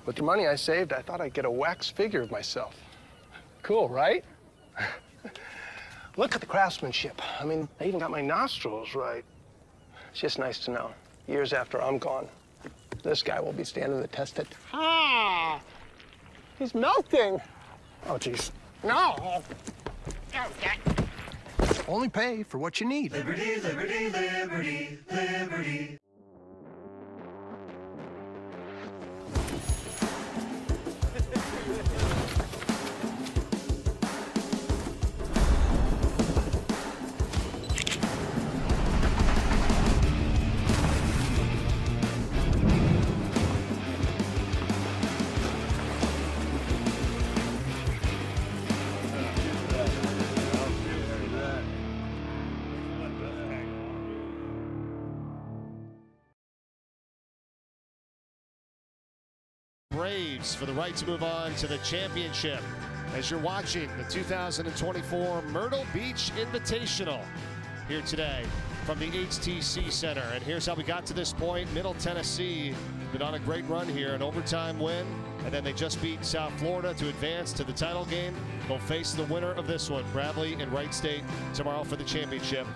With the money I saved, I thought I'd get a wax figure of myself. Cool, right? Look at the craftsmanship. I mean, I even got my nostrils right. It's just nice to know, years after I'm gone, this guy will be standing the test of time. He's melting. Oh, jeez. No. Only pay for what you need. Liberty, liberty, liberty, liberty. Braves for the right to move on to the championship as you're watching the 2024 Myrtle Beach Invitational here today from the HTC Center. And here's how we got to this point. Middle Tennessee been on a great run here, an overtime win, and then they just beat South Florida to advance to the title game. They'll face the winner of this one, Bradley and Wright State, tomorrow for the championship,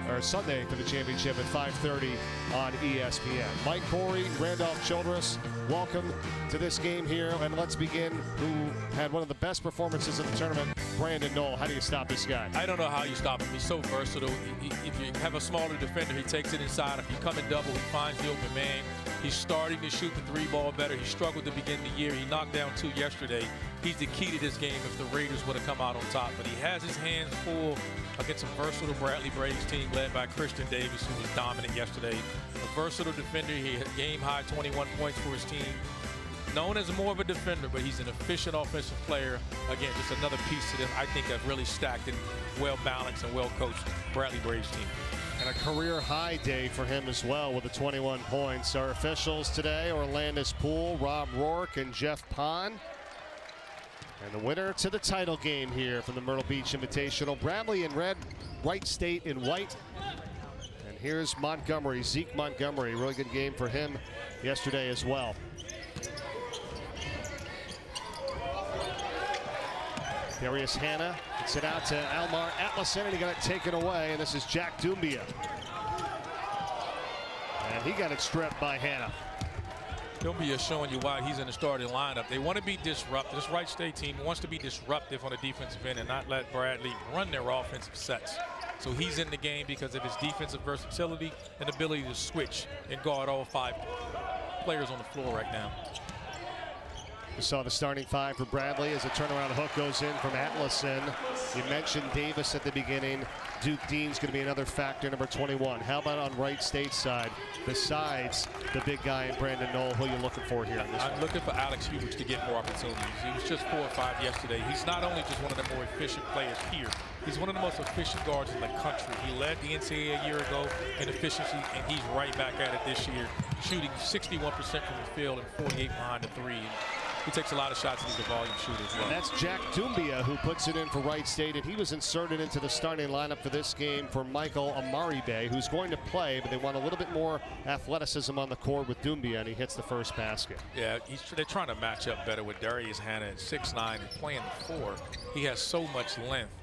or Sunday for the championship at 5:30 on ESPN. Mike Corey, Randolph Childress, welcome to this game here, and let's begin. Who had one of the best performances of the tournament, Brandon Knoll. How do you stop this guy? I don't know how you stop him. He's so versatile. If you have a smaller defender, he takes it inside. If you come in double, he finds the open man. He's starting to shoot the three ball better. He struggled to begin the year. He knocked down 2 yesterday. He's the key to this game if the Raiders would have come out on top. But he has his hands full against a versatile Bradley Braves team led by Christian Davis, who was dominant yesterday. A versatile defender. He had game-high 21 points for his team. Known as more of a defender, but he's an efficient offensive player. Again, just another piece to this, I think, a really stacked and well-balanced and well-coached Bradley Braves team. And a career high day for him as well with the 21 points. Our officials today, Orlandis Poole, Rob Rourke, and Jeff Pond. And the winner to the title game here from the Myrtle Beach Invitational, Bradley in red, Wright State in white. And here's Montgomery, Zeke Montgomery, really good game for him yesterday as well. Darius Hannah gets it out to Almar Atlason, and he got it taken away, and this is Jack Doumbia. And he got it stripped by Hannah. Doumbia is showing you why he's in the starting lineup. They want to be disruptive. This Wright State team wants to be disruptive on the defensive end and not let Bradley run their offensive sets. So he's in the game because of his defensive versatility and ability to switch and guard all 5 players on the floor right now. We saw the starting 5 for Bradley as a turnaround hook goes in from Atlason. You mentioned Davis at the beginning. Duke Dean's going to be another factor, number 21. How about on Wright State's side, besides the big guy in Brandon Knoll? Who are you looking for here on this I'm looking for Alex Hubert to get more opportunities. He was just 4 or 5 yesterday. He's not only just one of the more efficient players here, he's one of the most efficient guards in the country. He led the NCAA a year ago in efficiency, and he's right back at it this year, shooting 61% from the field and 48 behind the 3. He takes a lot of shots, and he's a volume shooter as well. And that's Jack Doumbia who puts it in for Wright State, and he was inserted into the starting lineup for this game for Michael Amaribe, who's going to play, but they want a little bit more athleticism on the court with Doumbia, and he hits the first basket. Yeah, they're trying to match up better with Darius Hannah at 6'9" and playing the 4. He has so much length,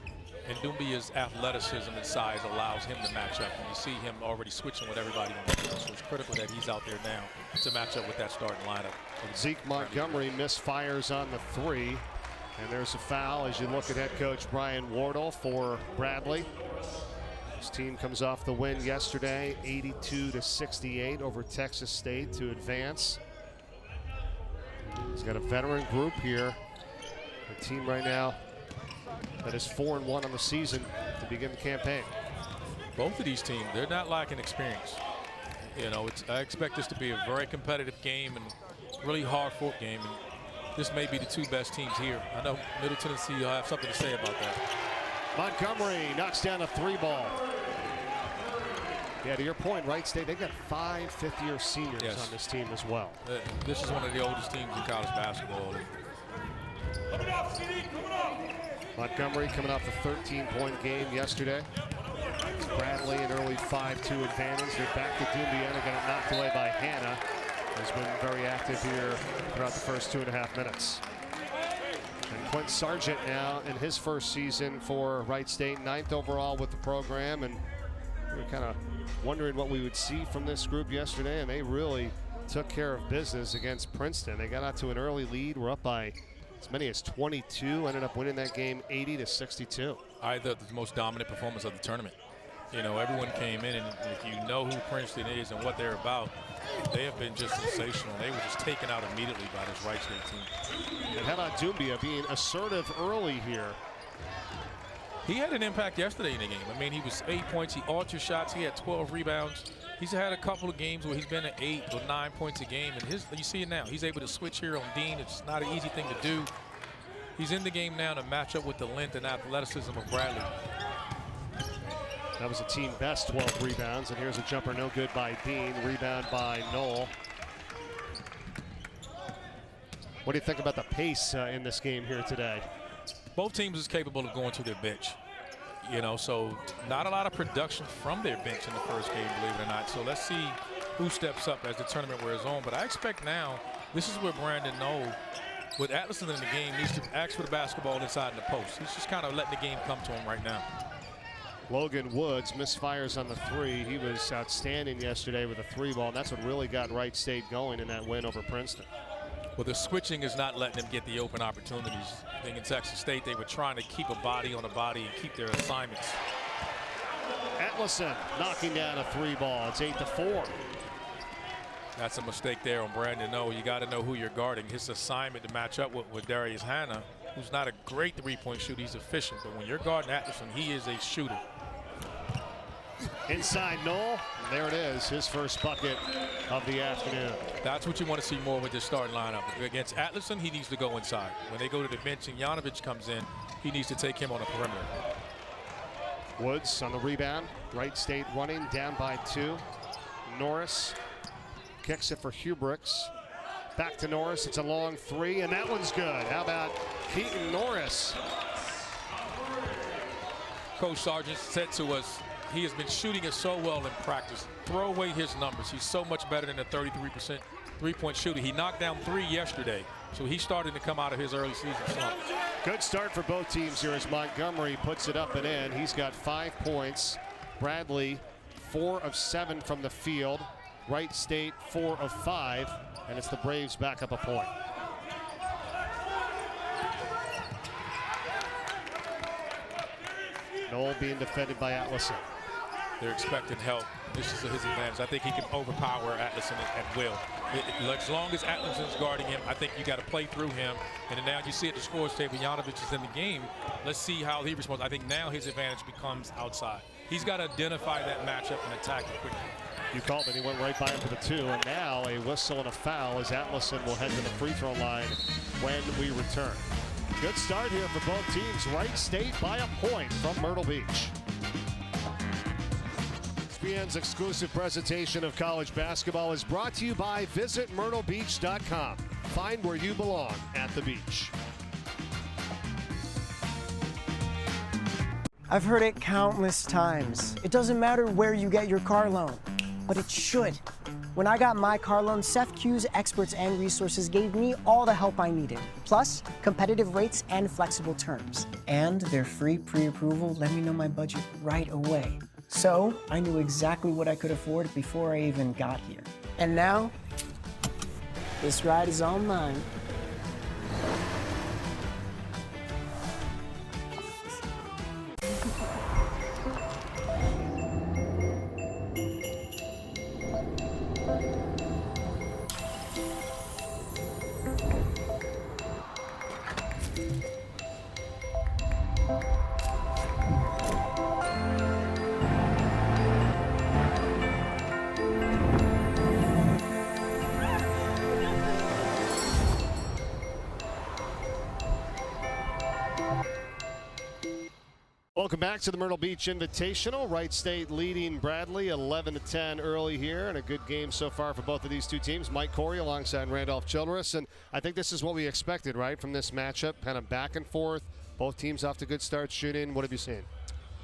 and Doumbia's athleticism and size allows him to match up. And you see him already switching with everybody on the field, so it's critical that he's out there now to match up with that starting lineup. And Zeke Montgomery misfires on the 3, and there's a foul as you look at head coach Brian Wardle for Bradley. His team comes off the win yesterday, 82-68 over Texas State to advance. He's got a veteran group here. The team right now that is 4-1 on the season to begin the campaign. Both of these teams, they're not lacking experience. You know, I expect this to be a very competitive game and really hard-fought game. And this may be the 2 best teams here. I know Middle Tennessee will have something to say about that. Montgomery knocks down a 3-ball. Yeah, to your point, Wright State, they've got 5 fifth-year seniors on this team as well. This is one of the oldest teams in college basketball. Montgomery coming off a 13-point game yesterday. Bradley an early 5-2 advantage. They're back to Doumbia and got it knocked away by Hannah. has been very active here throughout the first 2.5 minutes. And Quint Sargent now in his first season for Wright State, 9th overall with the program, and we were kind of wondering what we would see from this group yesterday, and they really took care of business against Princeton. They got out to an early lead. We're up by as many as 22, ended up winning that game 80-62. I thought the most dominant performance of the tournament. You know, everyone came in, and if you know who Princeton is and what they're about, they have been just sensational. They were just taken out immediately by this Wright State team. And how about Doumbia being assertive early here? He had an impact yesterday in the game. I mean, he was 8 points. He altered shots. He had 12 rebounds. He's had a couple of games where he's been at 8 or 9 points a game. And you see it now. He's able to switch here on Dean. It's not an easy thing to do. He's in the game now to match up with the length and athleticism of Bradley. That was a team best 12 rebounds, and here's a jumper no good by Dean, rebound by Knoll. What do you think about the pace in this game here today? Both teams is capable of going to their bench. You know, so not a lot of production from their bench in the first game, believe it or not. So let's see who steps up as the tournament wears on. But I expect now, this is where Brandon Knoll, with Atlason in the game, needs to ask for the basketball inside the post. He's just kind of letting the game come to him right now. Logan Woods misfires on the 3. He was outstanding yesterday with a 3-ball. That's what really got Wright State going in that win over Princeton. Well, the switching is not letting them get the open opportunities. I think in Texas State, they were trying to keep a body on a body and keep their assignments. Atlason knocking down a 3-ball. It's 8-4. That's a mistake there on Brandon Knoll. You got to know who you're guarding. His assignment to match up with Darius Hannah, who's not a great three-point shooter. He's efficient, but when you're guarding Atlason, he is a shooter. Inside Knoll, there it is, his first bucket of the afternoon. That's what you want to see more with this starting lineup. Against Atlason, he needs to go inside. When they go to the bench and Janovic comes in, he needs to take him on a perimeter. Woods on the rebound. Wright State running down by 2. Norris kicks it for Hubricks. Back to Norris, it's a long 3, and that one's good. How about Keaton Norris? Coach Sargent said to us, he has been shooting it so well in practice. Throw away his numbers. He's so much better than a 33% three-point shooter. He knocked down 3 yesterday, so he's starting to come out of his early season slump. Good start for both teams here as Montgomery puts it up and in. He's got 5 points. Bradley, 4 of 7 from the field. Wright State, 4 of 5, and it's the Braves back up a point. Knoll being defended by Atlason. They're expecting help. This is his advantage. I think he can overpower Atlason at will. As long as Atlason's guarding him, I think you got to play through him. And then now you see at the scores table, Janovic is in the game. Let's see how he responds. I think now his advantage becomes outside. He's got to identify that matchup and attack it quickly. You called it, he went right by him for the 2, and now a whistle and a foul as Atlason will head to the free throw line when we return. Good start here for both teams. Wright State by a point from Myrtle Beach. ESPN's exclusive presentation of college basketball is brought to you by visitmyrtlebeach.com. Find where you belong at the beach. I've heard it countless times. It doesn't matter where you get your car loan, but it should. When I got my car loan, SEFQ's experts and resources gave me all the help I needed, plus competitive rates and flexible terms. And their free pre-approval let me know my budget right away. So I knew exactly what I could afford before I even got here. And now, this ride is all mine. Welcome back to the Myrtle Beach Invitational. Wright State leading Bradley 11-10 early here, and a good game so far for both of these two teams. Mike Corey alongside Randolph Childress, and I think this is what we expected, right, from this matchup, kind of back and forth. Both teams off to good starts shooting. What have you seen?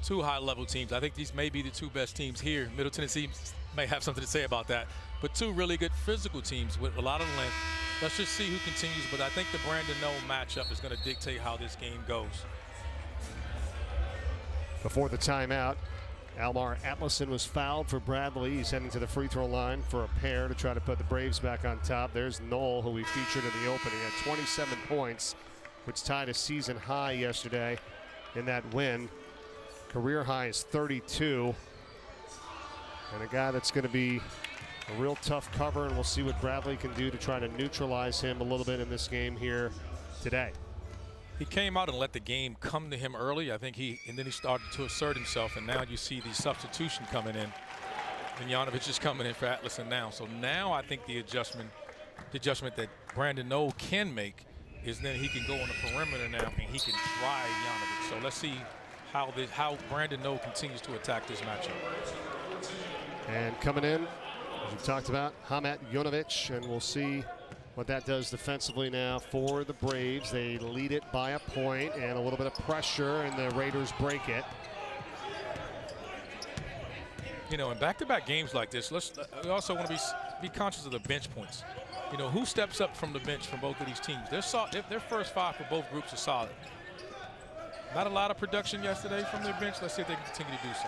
two high-level teams. I think these may be the two best teams here. Middle Tennessee may have something to say about that. But two really good physical teams with a lot of length. Let's just see who continues. But I think the Brandon Knoll matchup is going to dictate how this game goes. Before the timeout, Almar Atlason was fouled for Bradley. He's heading to the free throw line for a pair to try to put the Braves back on top. There's Knoll, who we featured in the opening, at 27 points, which tied a season high yesterday in that win. Career high is 32. And a guy that's going to be a real tough cover, and we'll see what Bradley can do to try to neutralize him a little bit in this game here today. He came out and let the game come to him early. I think and then he started to assert himself, and now you see the substitution coming in. And Yanovich is coming in for Atlason now. So now I think the adjustment that Brandon Knoll can make is then he can go on the perimeter now and he can drive Yanovich. So let's see how Brandon Knoll continues to attack this matchup. And coming in, as we talked about, Hamet Yanovich, and we'll see what that does defensively now for the Braves. They lead it by a point and a little bit of pressure, and the Raiders break it. You know, in back-to-back games like this, we also want to be conscious of the bench points. You know, who steps up from the bench from both of these teams? Their first five for both groups are solid. Not a lot of production yesterday from their bench. Let's see if they can continue to do so.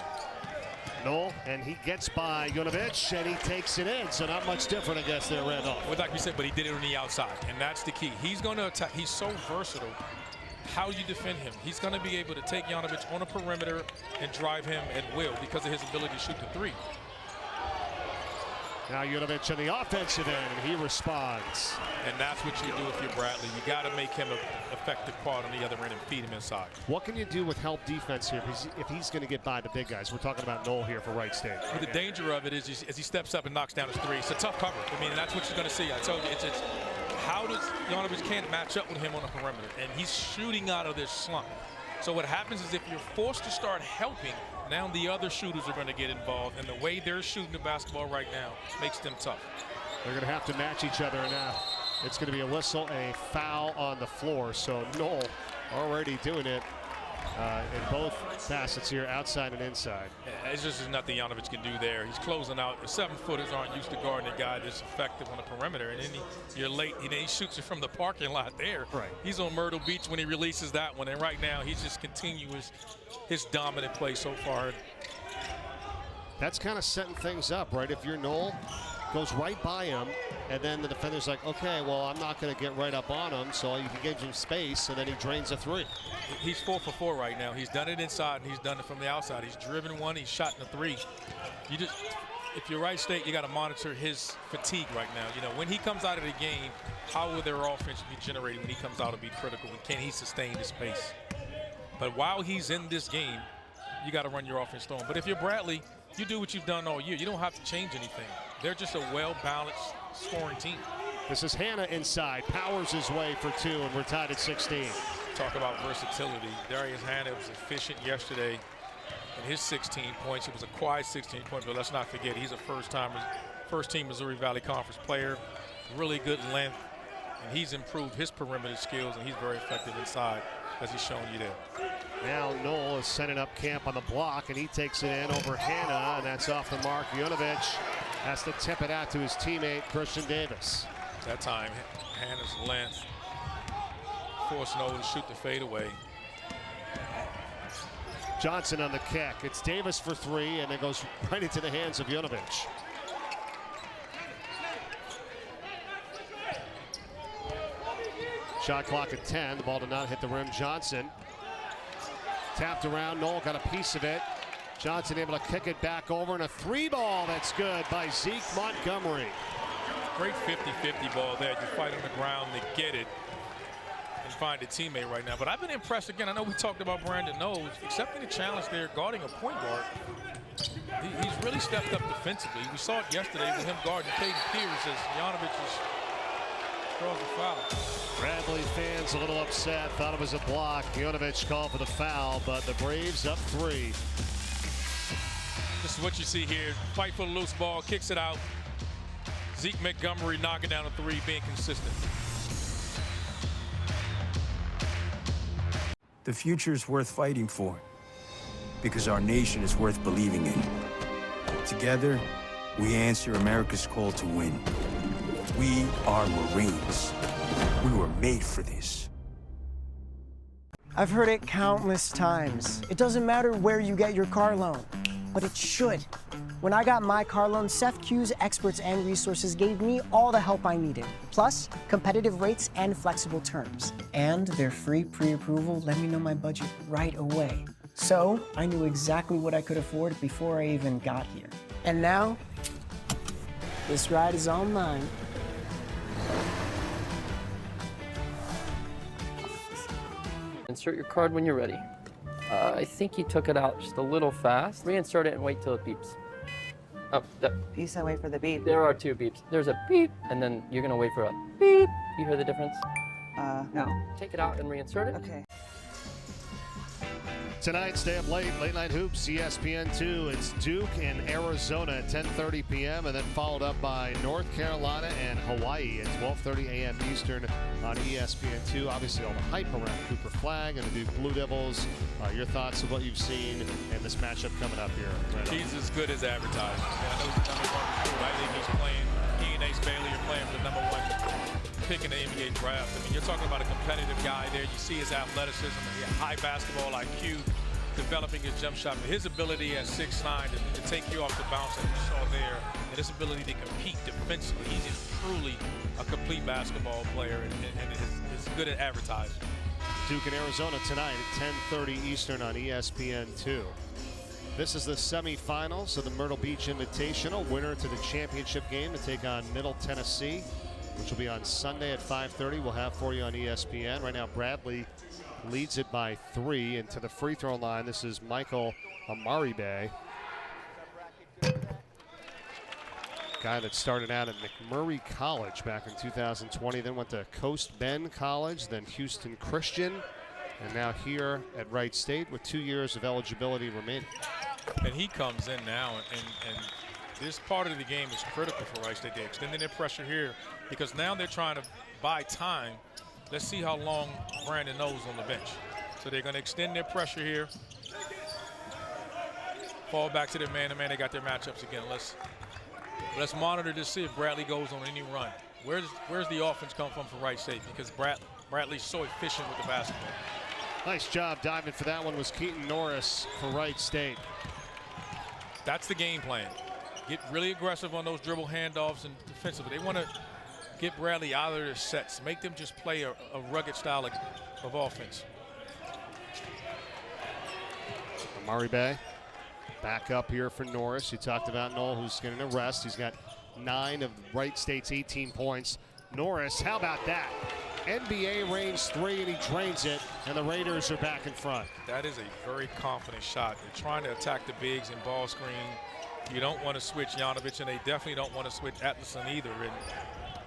Knoll, and he gets by Yanovich, and he takes it in. So not much different, I guess, there, Randolph. Well, like we said, but he did it on the outside, and that's the key. He's going to attack. He's so versatile. How you defend him? He's going to be able to take Yanovich on a perimeter and drive him at will because of his ability to shoot the three. Now Yanovich on the offensive end, and he responds. And that's what you do if you're Bradley. You got to make him an effective part on the other end and feed him inside. What can you do with help defense here if he's going to get by the big guys? We're talking about Knoll here for Wright State. But the danger of it is as he steps up and knocks down his three, it's a tough cover. I mean, and that's what you're going to see. I told you, it's how does Yanovich can't match up with him on the perimeter, and he's shooting out of this slump. So what happens is if you're forced to start helping, now the other shooters are going to get involved, and the way they're shooting the basketball right now makes them tough. They're going to have to match each other now. It's going to be a whistle and a foul on the floor. So Knoll already doing it in both facets here, outside and inside. It's just nothing Yanovich can do there. He's closing out. The 7-footers aren't used to guarding a guy that's effective on the perimeter. And then you're late. He shoots it from the parking lot there. Right. He's on Myrtle Beach when he releases that one. And right now, he's just continues his dominant play so far. That's kind of setting things up, right? If you're Knoll, goes right by him, and then the defender's like, okay, well, I'm not going to get right up on him, so you can give him space, and then he drains a three. He's 4 for 4 right now. He's done it inside, and he's done it from the outside. He's driven one, he's shot in the three. If you're Wright State, you got to monitor his fatigue right now. You know, when he comes out of the game, how will their offense be generated when he comes out to be critical? And can he sustain this pace? But while he's in this game, you got to run your offense through him. But if you're Bradley, you do what you've done all year. You don't have to change anything. They're just a well-balanced scoring team. This is Hanna inside, powers his way for two, and we're tied at 16. Talk about versatility. Darius Hanna was efficient yesterday in his 16 points. It was a quiet 16 points, but let's not forget he's a first-team Missouri Valley Conference player. Really good length, and he's improved his perimeter skills, and he's very effective inside, as he's shown you there. Now Knoll is setting up camp on the block, and he takes it in over Hanna, and that's off the mark. Yanovich has to tip it out to his teammate, Christian Davis. That time, Hanna's length forced Knoll to shoot the fadeaway. Johnson on the kick. It's Davis for three, and it goes right into the hands of Yanovich. Shot clock at 10. The ball did not hit the rim. Johnson tapped around. Knoll got a piece of it. Johnson able to kick it back over, and a three ball that's good by Zeke Montgomery. Great 50-50 ball there. You fight on the ground to get it and find a teammate right now. But I've been impressed again. I know we talked about Brandon Knoll accepting the challenge there, guarding a point guard. He's really stepped up defensively. We saw it yesterday with him guarding Caden Pierce as Yanovich draws the foul. Bradley fans a little upset, thought it was a block. Yanovich called for the foul, but the Braves up 3. This is what you see here. Fight for the loose ball, kicks it out. Zeke Montgomery knocking down a three, being consistent. The future's worth fighting for, because our nation is worth believing in. Together, we answer America's call to win. We are Marines. We were made for this. I've heard it countless times. It doesn't matter where you get your car loan, but it should. When I got my car loan, SEFCU's experts and resources gave me all the help I needed, plus competitive rates and flexible terms. And their free pre-approval let me know my budget right away. So I knew exactly what I could afford before I even got here. And now, this ride is all mine. Insert your card when you're ready. I think you took it out just a little fast. Reinsert it and wait till it beeps. Oh, You said wait for the beep. there are two beeps. There's a beep, and then you're gonna wait for a beep. You hear the difference? No. Take it out and reinsert it. Okay. Tonight, stay up late night hoops, ESPN2. It's Duke and Arizona at 10:30 p.m. and then followed up by North Carolina and Hawaii at 12:30 a.m. Eastern on ESPN2. Obviously, all the hype around Cooper Flag and the Duke Blue Devils. Your thoughts of what you've seen and this matchup coming up here? He's as good as advertised. I know he's the #1 recruit. I think he's playing. He and Ace Bailey are playing for the #1 pick in the NBA draft. I mean, you're talking about a competitive guy there. You see his athleticism, high basketball IQ, developing his jump shot, but his ability at 6'9" to take you off the bounce that you saw there, and his ability to compete defensively. He's just truly a complete basketball player and is good at advertising. Duke and Arizona tonight at 10:30 Eastern on ESPN2. This is the semifinals of the Myrtle Beach Invitational. Winner to the championship game to take on Middle Tennessee, which will be on Sunday at 5:30. We'll have for you on ESPN. Right now, Bradley leads it by 3, and to the free throw line, this is Michael Amaribe. Guy that started out at McMurray College back in 2020, then went to Coast Bend College, then Houston Christian, and now here at Wright State with 2 years of eligibility remaining. And he comes in now, and this part of the game is critical for Wright State. They're extending their pressure here because now they're trying to buy time. Let's see how long Brandon knows on the bench. So they're going to extend their pressure here. Fall back to their man-to-man. They got their matchups again. Let's monitor to see if Bradley goes on any run. Where's the offense come from for Wright State? Because Bradley's so efficient with the basketball. Nice job diving for that one was Keaton Norris for Wright State. That's the game plan. Get really aggressive on those dribble handoffs and defensively. They want to get Bradley out of their sets. Make them just play a rugged style of offense. Amari Bay back up here for Norris. You talked about Noel, who's getting a rest. He's got 9 of Wright State's 18 points. Norris, how about that? NBA range 3, and he drains it, and the Raiders are back in front. That is a very confident shot. They're trying to attack the bigs in ball screen. You don't want to switch Yanovich, and they definitely don't want to switch Atlison either, and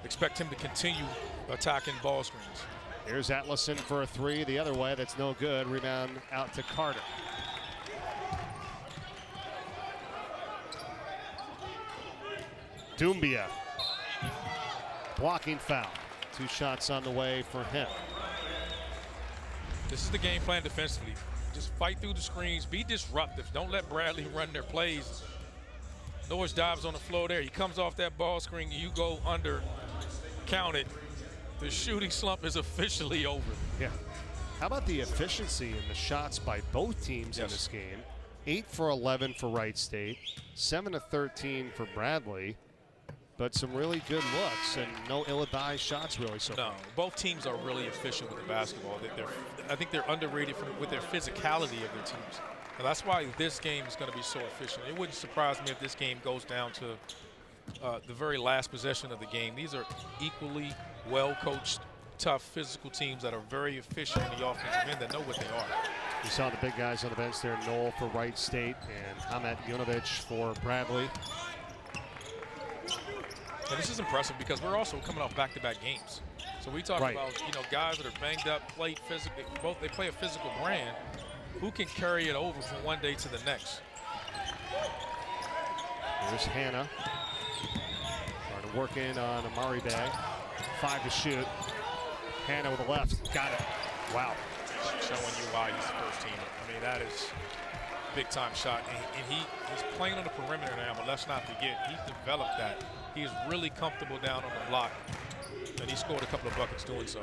expect him to continue attacking ball screens. Here's Atlison for a 3 the other way. That's no good. Rebound out to Carter. Doumbia. Blocking foul. 2 shots on the way for him. This is the game plan defensively. Just fight through the screens. Be disruptive. Don't let Bradley run their plays. Norris dives on the floor there. He comes off that ball screen. You go under. Count it. The shooting slump is officially over. Yeah. How about the efficiency in the shots by both teams in this game? 8 for 11 for Wright State. 7 of 13 for Bradley. But some really good looks and no ill-advised shots really so far. No, both teams are really efficient with the basketball. I think they're underrated with their physicality of their teams. And that's why this game is going to be so efficient. It wouldn't surprise me if this game goes down to the very last possession of the game. These are equally well-coached, tough, physical teams that are very efficient in the offensive end that know what they are. You saw the big guys on the bench there, Noel for Wright State and Hamet Yunovich for Bradley. And this is impressive because we're also coming off back-to-back games. So we talk about, guys that are banged up, play physically, they play a physical brand. Who can carry it over from one day to the next? Here's Hannah. Trying to work in on Amari Bay. 5 to shoot. Hannah with the left. Got it. Wow. Showing you why he's the first team. I mean, that is big-time shot, and he's playing on the perimeter now, but let's not forget, he's developed that. He is really comfortable down on the block, and he scored a couple of buckets doing so.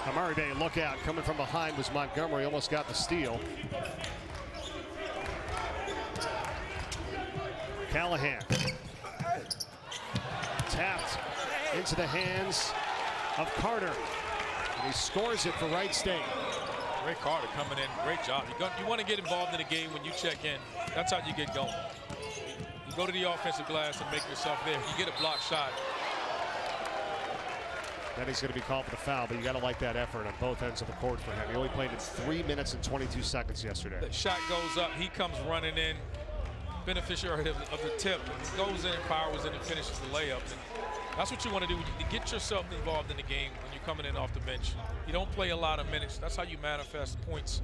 A Murray Bay lookout coming from behind was Montgomery, almost got the steal. Callahan. Tapped into the hands of Carter. And he scores it for Wright State. Ray Carter coming in, great job. You want to get involved in the game when you check in. That's how you get going. You go to the offensive glass and make yourself there. You get a block shot. Then he's going to be called for the foul, but you got to like that effort on both ends of the court for him. He only played in 3 minutes and 22 seconds yesterday. The shot goes up, he comes running in, beneficiary of the tip, and goes in and powers in and finishes the layup. And that's what you want to do. You get yourself involved in the game when you're coming in off the bench. You don't play a lot of minutes. That's how you manifest points.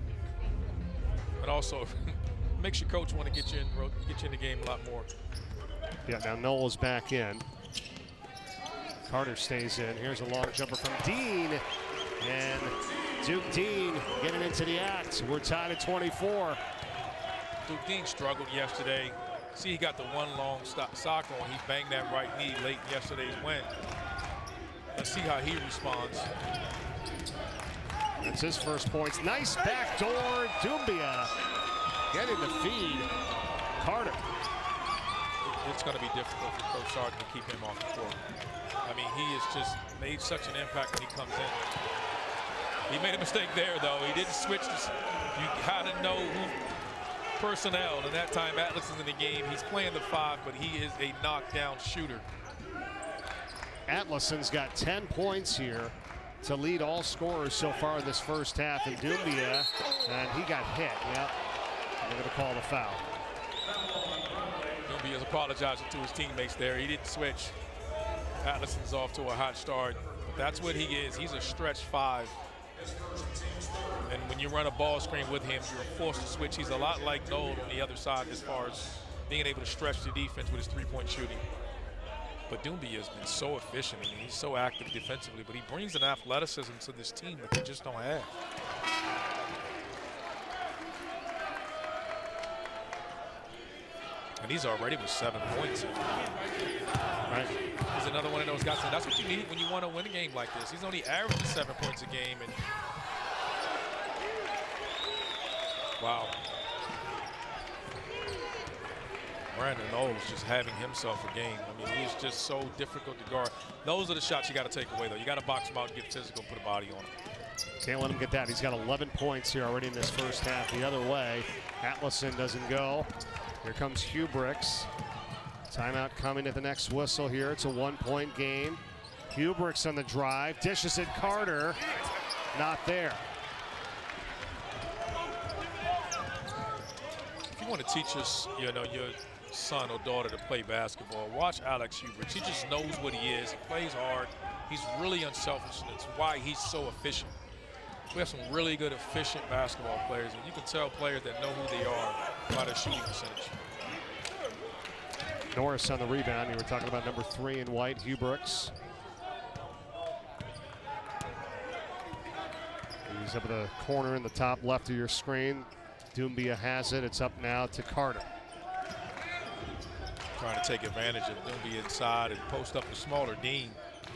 And also makes your coach want to get you in the game a lot more. Yeah, now Noel's back in. Carter stays in. Here's a long jumper from Dean. And Duke Dean getting into the act. We're tied at 24. Duke Dean struggled yesterday. See, he got the one long sock on. He banged that right knee late in yesterday's win. Let's see how he responds. That's his first points. Nice backdoor. Doumbia getting the feed. Carter. It's going to be difficult for Coach Sargent to keep him off the court. I mean, he has just made such an impact when he comes in. He made a mistake there, though. He didn't switch. You got to know who personnel. And that time, Atlas is in the game. He's playing the 5, but he is a knockdown shooter. Atlason's got 10 points here to lead all scorers so far in this first half. And Doumbia, and he got hit. Yep. They're going to call the foul. Doumbia is apologizing to his teammates there. He didn't switch. Atlason's off to a hot start, but that's what he is. He's a stretch 5. And when you run a ball screen with him, you're forced to switch. He's a lot like Noel on the other side as far as being able to stretch the defense with his three-point shooting. But Doumbia has been so efficient. I mean, he's so active defensively, but he brings an athleticism to this team that they just don't have. And he's already with 7 points. Right. He's another one of those guys. That's what you need when you want to win a game like this. He's only averaging 7 points a game. And wow. Brandon Noel is just having himself a game. I mean, he's just so difficult to guard. Those are the shots you got to take away, though. You got to box him out and get physical, put a body on him. Can't let him get that. He's got 11 points here already in this first half. The other way, Atlason doesn't go. Here comes Hubricks. Timeout coming at the next whistle here. It's a 1-point game. Hubricks on the drive. Dishes it Carter. Not there. If you want to teach us, your son or daughter to play basketball, watch Alex Hubricks. He just knows what he is. He plays hard. He's really unselfish, and it's why he's so efficient. We have some really good, efficient basketball players, and you can tell players that know who they are by their shooting percentage. Norris on the rebound. You were talking about number 3 in white, Hubricks. He's up at the corner in the top left of your screen. Doumbia has it. It's up now to Carter. Trying to take advantage of Doumbia inside and post up a smaller Dean.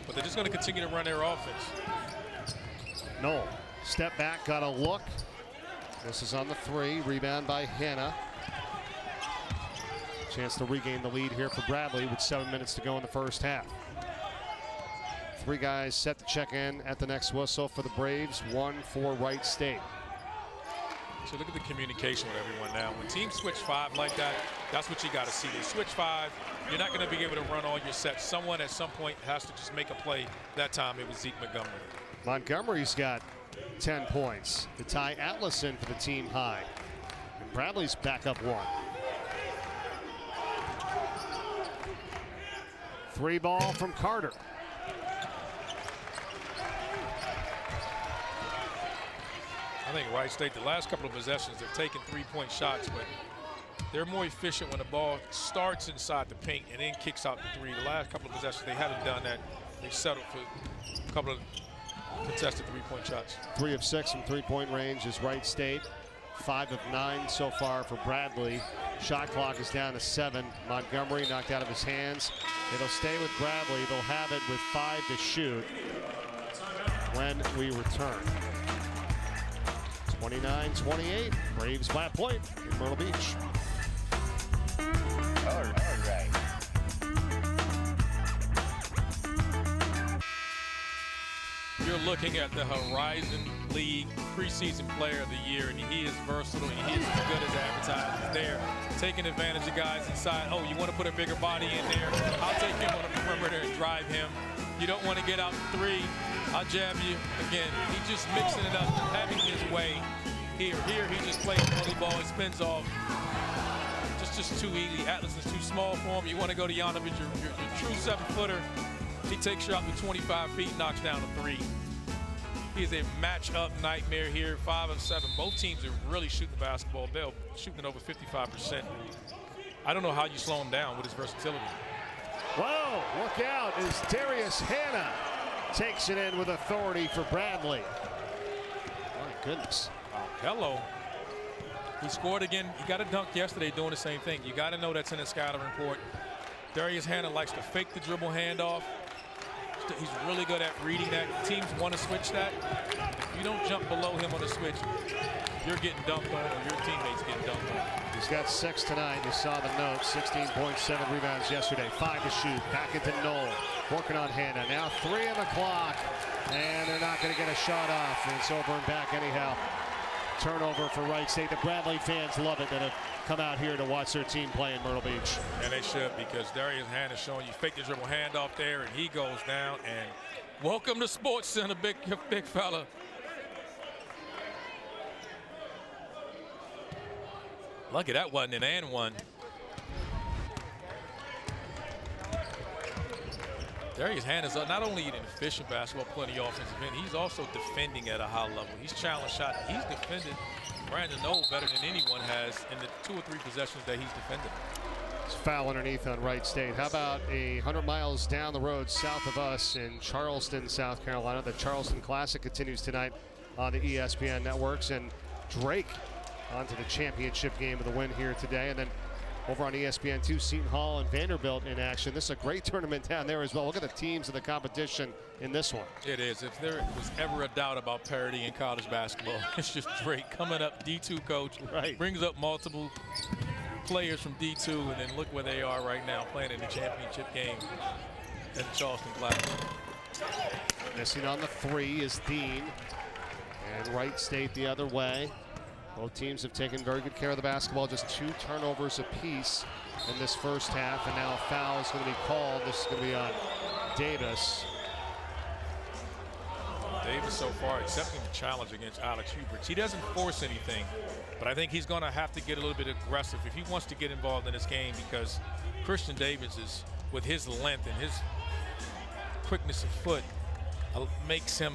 But they're just going to continue to run their offense. Noel, step back, got a look. This is on the 3. Rebound by Hanna. Chance to regain the lead here for Bradley with 7 minutes to go in the first half. 3 guys set to check in at the next whistle for the Braves, 1 for Wright State. So look at the communication with everyone now. When teams switch 5 like that, that's what you got to see. They switch 5, you're not going to be able to run all your sets. Someone at some point has to just make a play. That time it was Zeke Montgomery. Montgomery's got 10 points to tie Atlason for the team high. And Bradley's back up 1. 3 ball from Carter. I think Wright State, the last couple of possessions, have taken 3-point shots, but they're more efficient when the ball starts inside the paint and then kicks out the 3. The last couple of possessions, they haven't done that. They've settled for a couple of contested three-point shots. 3 of 6 from three-point range is Wright State. 5 of 9 so far for Bradley. Shot clock is down to 7. Montgomery knocked out of his hands. It'll stay with Bradley. They'll have it with 5 to shoot when we return. 29-28. Braves by a point in Myrtle Beach. All right. You're looking at the Horizon League preseason player of the year, and he is versatile, and he is as good as advertised. He's there, taking advantage of guys inside. Oh, you want to put a bigger body in there? I'll take him on the perimeter and drive him. You don't want to get out the 3. I'll jab you. Again, he's just mixing it up, having his way. Here, he just plays volleyball. He spins off. Just too easy. Atlas is too small for him. You want to go to Yanovich, your true 7-footer. He takes you out to 25 feet, knocks down a 3. He is a matchup nightmare here. 5 of 7. Both teams are really shooting the basketball. They're shooting over 55%. I don't know how you slow him down with his versatility. Whoa, look out as Darius Hannah takes it in with authority for Bradley. My goodness. Hello. He scored again. He got a dunk yesterday doing the same thing. You got to know that's in the scouting report. Darius Hannah likes to fake the dribble handoff. He's really good at reading that. Teams want to switch that. You don't jump below him on the switch. You're getting dunked on, or your teammates getting dunked on. He's got 6 tonight. You saw the note. 16.7 rebounds yesterday. 5 to shoot. Back into Knoll. Working on Hannah. Now 3 on the clock. And they're not going to get a shot off. And it's over and back anyhow. Turnover for Wright State. The Bradley fans love it that have come out here to watch their team play in Myrtle Beach. And they should, because Darius Hannah showing you fake the dribble handoff there, and he goes down. And welcome to Sports Center, big fella. Lucky that wasn't an and one. Darius Hannah's not only an efficient basketball player, plenty offensive end, he's also defending at a high level. He's challenged shot. He's defended Brandon Knoll better than anyone has in the 2 or 3 possessions that he's defended. It's foul underneath on Wright State. How about 100 miles down the road south of us in Charleston, South Carolina? The Charleston Classic continues tonight on the ESPN networks, and Drake onto the championship game of the win here today. And then over on ESPN2, Seton Hall and Vanderbilt in action. This is a great tournament down there as well. Look at the teams of the competition in this one. It is. If there was ever a doubt about parity in college basketball, it's just Drake coming up, D2 coach, right, brings up multiple players from D2, and then look where they are right now playing in the championship game at the Charleston Classic. Missing on the 3 is Dean, and Wright State the other way. Both teams have taken very good care of the basketball. Just 2 turnovers apiece in this first half, and now a foul is going to be called. This is going to be on Davis. Davis so far accepting the challenge against Alex Hubert. He doesn't force anything, but I think he's going to have to get a little bit aggressive if he wants to get involved in this game, because Christian Davis is, with his length and his quickness of foot, makes him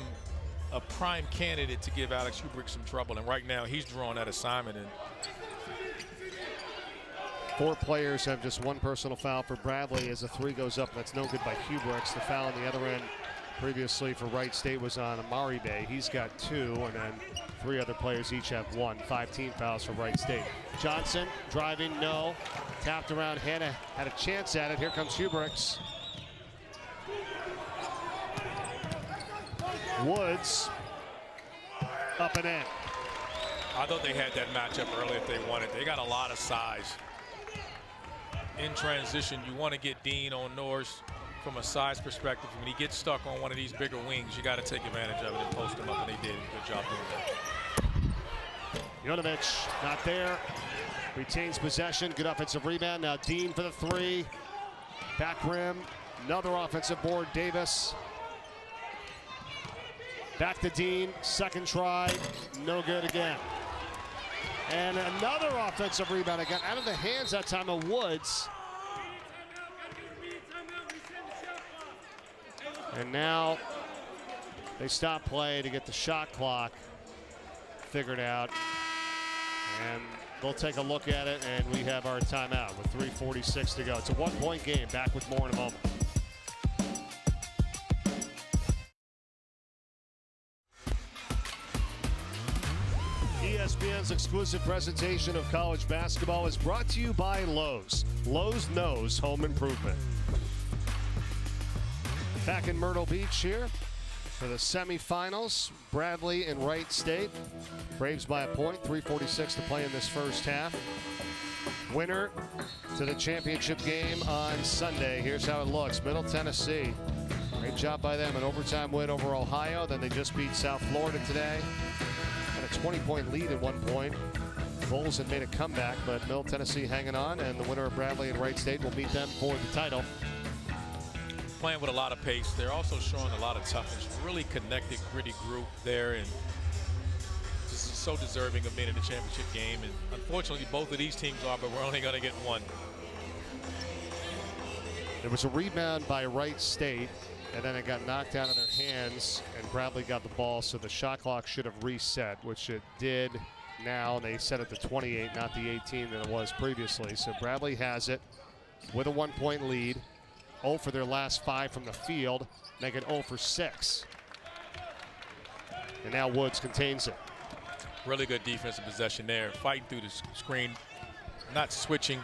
a prime candidate to give Alex Hubert some trouble, and right now he's drawing that assignment. And 4 players have just 1 personal foul for Bradley as the 3 goes up. That's no good by Hubricks. The foul on the other end previously for Wright State was on Amari Bay. He's got 2, and then 3 other players each have 1. 5 team fouls for Wright State. Johnson driving, no. Tapped around. Hannah had a chance at it. Here comes Hubricks. Woods up and in. I thought they had that matchup early if they wanted. They got a lot of size. In transition, you want to get Dean on Norris from a size perspective. When he gets stuck on one of these bigger wings, you got to take advantage of it and post him up, and they did. Good job doing that. Yonovich not there. Retains possession. Good offensive rebound. Now Dean for the 3. Back rim. Another offensive board. Davis. Back to Dean, 2nd try, no good again. And another offensive rebound again, out of the hands that time of Woods. And now they stop play to get the shot clock figured out. And they'll take a look at it, and we have our timeout with 3:46 to go. It's a 1-point game. Back with more in a moment. ESPN's exclusive presentation of college basketball is brought to you by Lowe's. Lowe's knows home improvement. Back in Myrtle Beach here for the semifinals. Bradley and Wright State. Braves by a point, 3:46 to play in this first half. Winner to the championship game on Sunday. Here's how it looks. Middle Tennessee. Great job by them. An overtime win over Ohio. Then they just beat South Florida today. And a 20-point lead at one point. Bulls had made a comeback, but Middle Tennessee hanging on, and the winner of Bradley and Wright State will meet them for the title. Playing with a lot of pace. They're also showing a lot of toughness. Really connected, gritty group there, and just so deserving of being in the championship game. And unfortunately, both of these teams are, but we're only going to get one. There was a rebound by Wright State, and then it got knocked out of their hands, and Bradley got the ball, so the shot clock should have reset, which it did now. They set it to 28, not the 18 that it was previously. So Bradley has it with a 1-point lead. 0 for their last 5 from the field, make it 0 for 6. And now Woods contains it. Really good defensive possession there. Fighting through the screen, not switching,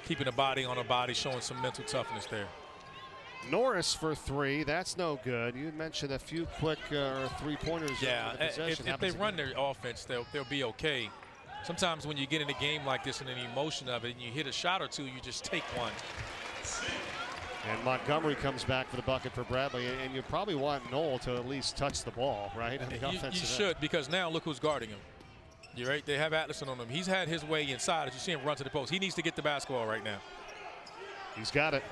keeping a body on a body, showing some mental toughness there. Norris for 3. That's no good. You mentioned a few quick three-pointers. Yeah, in the possession. if they run their offense, they'll be okay. Sometimes when you get in a game like this and the emotion of it and you hit a shot or two, you just take one. And Montgomery comes back for the bucket for Bradley, and you probably want Noel to at least touch the ball, right? You should, because now look who's guarding him. You're right. They have Atlason on him. He's had his way inside. As you see him run to the post, he needs to get the basketball right now. He's got it.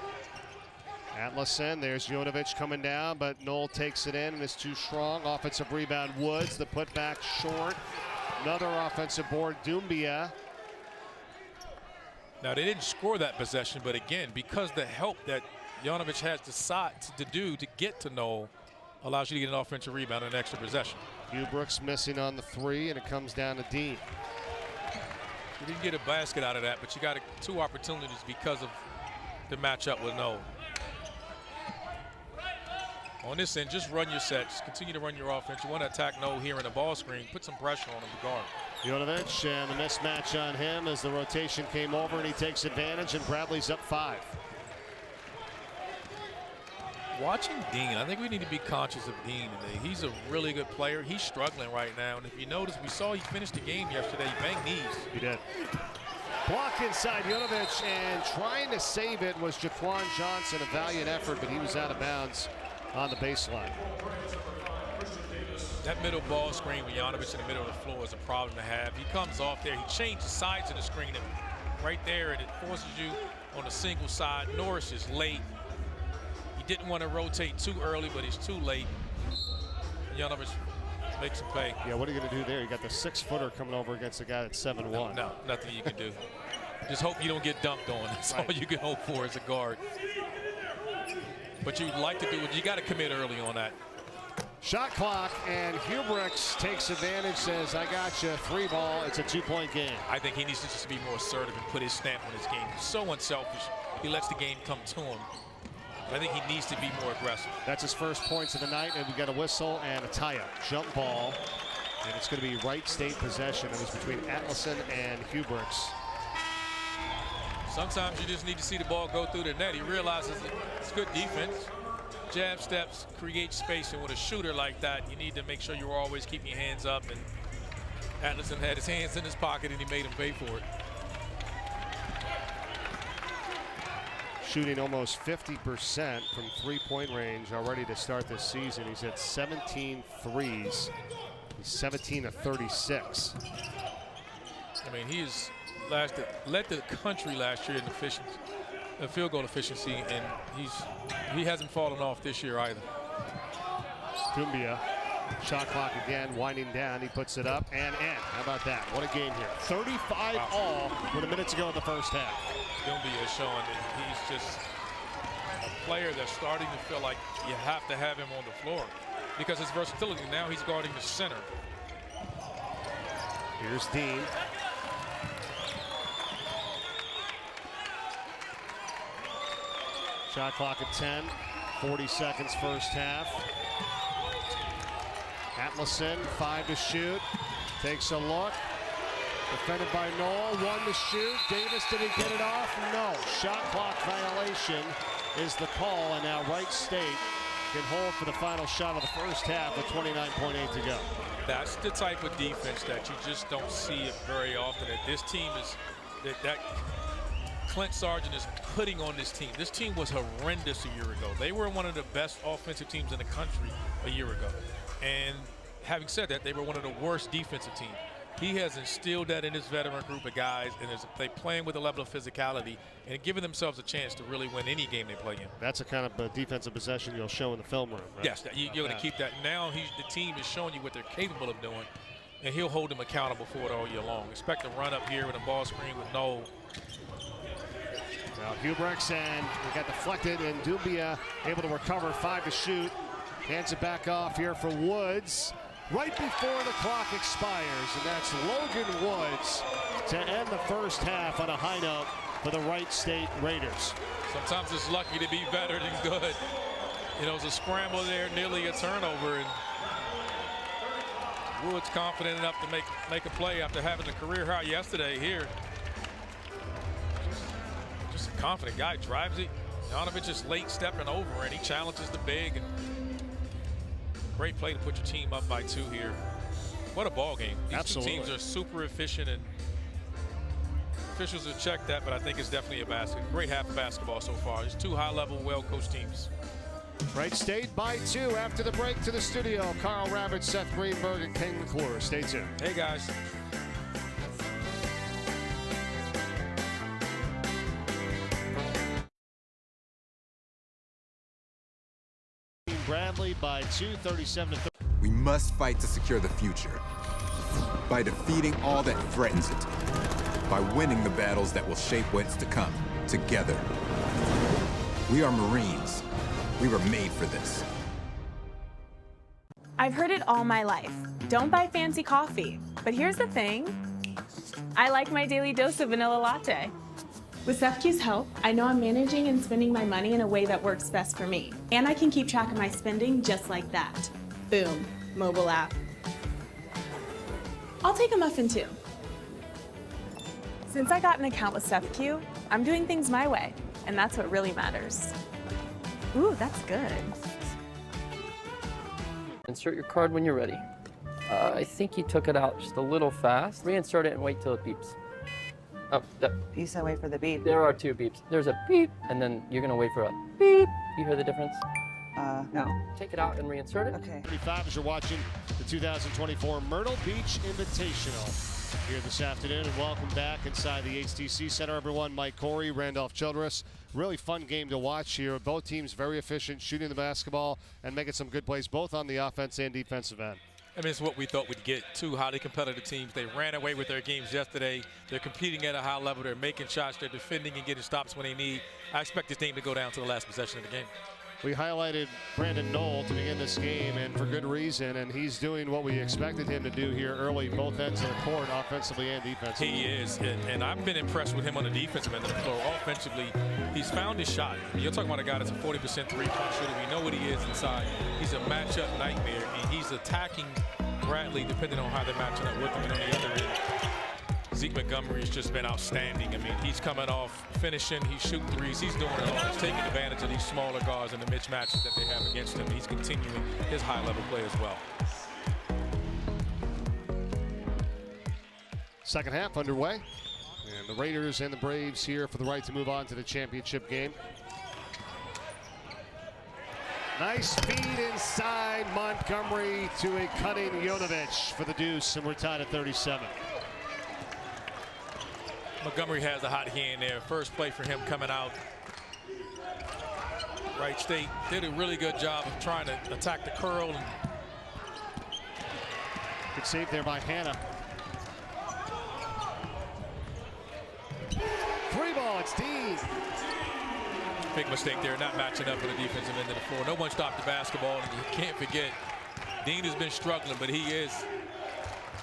Atlason, there's Jonovic coming down, but Noel takes it in and it's too strong. Offensive rebound, Woods. The putback short. Another offensive board, Doumbia. Now, they didn't score that possession, but again, because the help that Jonovic has to do to get to Noel allows you to get an offensive rebound and an extra possession. Hubrooks missing on the 3, and it comes down to Dean. You didn't get a basket out of that, but you got 2 opportunities because of the matchup with Noel. On this end, just run your sets. Continue to run your offense. You want to attack Noel here in the ball screen. Put some pressure on him to guard. Jonovic, and the mismatch on him as the rotation came over, and he takes advantage, and Bradley's up 5. Watching Dean, I think we need to be conscious of Dean today. He's a really good player. He's struggling right now, and if you notice, we saw he finished the game yesterday. He banged knees. He did. Block inside Jonovic, and trying to save it was Jaquan Johnson. A valiant effort, but he was out of bounds on the baseline. That middle ball screen with Jonovic in the middle of the floor is a problem to have. He comes off there. He changes sides of the screen and right there, and it forces you on a single side. Norris is late. He didn't want to rotate too early, but he's too late. Jonovic makes him pay. Yeah, what are you going to do there? You got the 6-footer coming over against a guy that's 7'1". No, nothing you can do. Just hope you don't get dunked on. That's all you can hope for as a guard. But you'd like to do it. You got to commit early on that. Shot clock, and Hubrooks takes advantage, says, I got you, 3 ball. It's a 2-point game. I think he needs to just be more assertive and put his stamp on his game. He's so unselfish. He lets the game come to him. I think he needs to be more aggressive. That's his first points of the night, and we got a whistle and a tie-up. Jump ball, and it's going to be Wright State possession. It was between Atlason and Hubrooks. Sometimes you just need to see the ball go through the net. He realizes it's good defense. Jab steps, create space, and with a shooter like that, you need to make sure you're always keeping your hands up. And Atlason had his hands in his pocket, and he made him pay for it. Shooting almost 50% from 3-point range already to start this season. He's at 17 threes. He's 17 of 36. I mean, he is led the country last year in field goal efficiency, and he hasn't fallen off this year either. Doumbia, shot clock again, winding down. He puts it up and in. How about that? What a game here. 35 all with a minute to go in the first half. Doumbia is showing that he's just a player that's starting to feel like you have to have him on the floor because his versatility. Now he's guarding the center. Here's Dean. Shot clock at 10, 40 seconds first half. Atlason, 5 to shoot. Takes a look. Defended by Knoll. One to shoot. Davis, did he get it off? No. Shot clock violation is the call, and now Wright State can hold for the final shot of the first half with 29.8 to go. That's the type of defense that you just don't see it very often. That this team is, that Clint Sargent is putting on this team. This team was horrendous a year ago. They were one of the best offensive teams in the country a year ago. And having said that, they were one of the worst defensive teams. He has instilled that in his veteran group of guys, and they playing with a level of physicality and giving themselves a chance to really win any game they play in. That's a kind of a defensive possession you'll show in the film room, right? Yes, you're going to keep that. Now the team is showing you what they're capable of doing, and he'll hold them accountable for it all year long. Expect a run up here with a ball screen with Knoll. Now Hubricks, and we got deflected, and Dumbia able to recover. 5 to shoot. Hands it back off here for Woods. Right before the clock expires, and that's Logan Woods to end the first half on a high note for the Wright State Raiders. Sometimes it's lucky to be better than good. You know, it was a scramble there, nearly a turnover, and Woods confident enough to make a play after having a career high yesterday here. Just a confident guy, drives it. Janovic is late stepping over, and he challenges the big. And great play to put your team up by 2 here. What a ball game. These Absolutely. two teams are super efficient, and officials have checked that, but I think it's definitely a great half of basketball so far. There's 2 high-level, well-coached teams. Wright State by 2 after the break. To the studio, Carl Rabbit, Seth Greenberg, and King McClure. Stay tuned. Hey, guys. Bradley by 2, 37-30. We must fight to secure the future by defeating all that threatens it, by winning the battles that will shape what's to come together. We are Marines. We were made for this. I've heard it all my life. Don't buy fancy coffee. But here's the thing. I like my daily dose of vanilla latte. With SEFQ's help, I know I'm managing and spending my money in a way that works best for me. And I can keep track of my spending just like that. Boom, mobile app. I'll take a muffin too. Since I got an account with SEFQ, I'm doing things my way, and that's what really matters. Ooh, that's good. Insert your card when you're ready. I think he took it out just a little fast. Reinsert it and wait till it beeps. Oh, Isa, wait for the beep. there are 2 beeps. There's a beep, and then you're gonna wait for a beep. You hear the difference? No. Take it out and reinsert it. Okay. 35 as you're watching the 2024 Myrtle Beach Invitational here this afternoon, and welcome back inside the HTC Center, everyone. Mike Corey, Randolph Childress. Really fun game to watch here. Both teams very efficient, shooting the basketball and making some good plays, both on the offense and defensive end. I mean, it's what we thought we'd get. 2 highly competitive teams. They ran away with their games yesterday. They're competing at a high level. They're making shots. They're defending and getting stops when they need. I expect this team to go down to the last possession of the game. We highlighted Brandon Knoll to begin this game, and for good reason, and he's doing what we expected him to do here early, both ends of the court, offensively and defensively. He is, and I've been impressed with him on the defensive end of the floor. Offensively, he's found his shot. I mean, you're talking about a guy that's a 40% three-point shooter. We know what he is inside. He's a matchup nightmare, and he's attacking Bradley depending on how they're matching up with him. And on the other end, Zeke Montgomery has just been outstanding. I mean, he's coming off, finishing, he's shooting threes, he's doing it all. He's taking advantage of these smaller guards and the mismatches that they have against him. He's continuing his high-level play as well. Second half underway, and the Raiders and the Braves here for the right to move on to the championship game. Nice feed inside Montgomery to a cutting Janovic for the deuce, and we're tied at 37. Montgomery has a hot hand there. First play for him coming out. Wright State did a really good job of trying to attack the curl. And good save there by Hannah. 3 ball, it's Dean. big mistake there, not matching up with the defensive end of the floor. No one stopped the basketball, and you can't forget, Dean has been struggling, but he is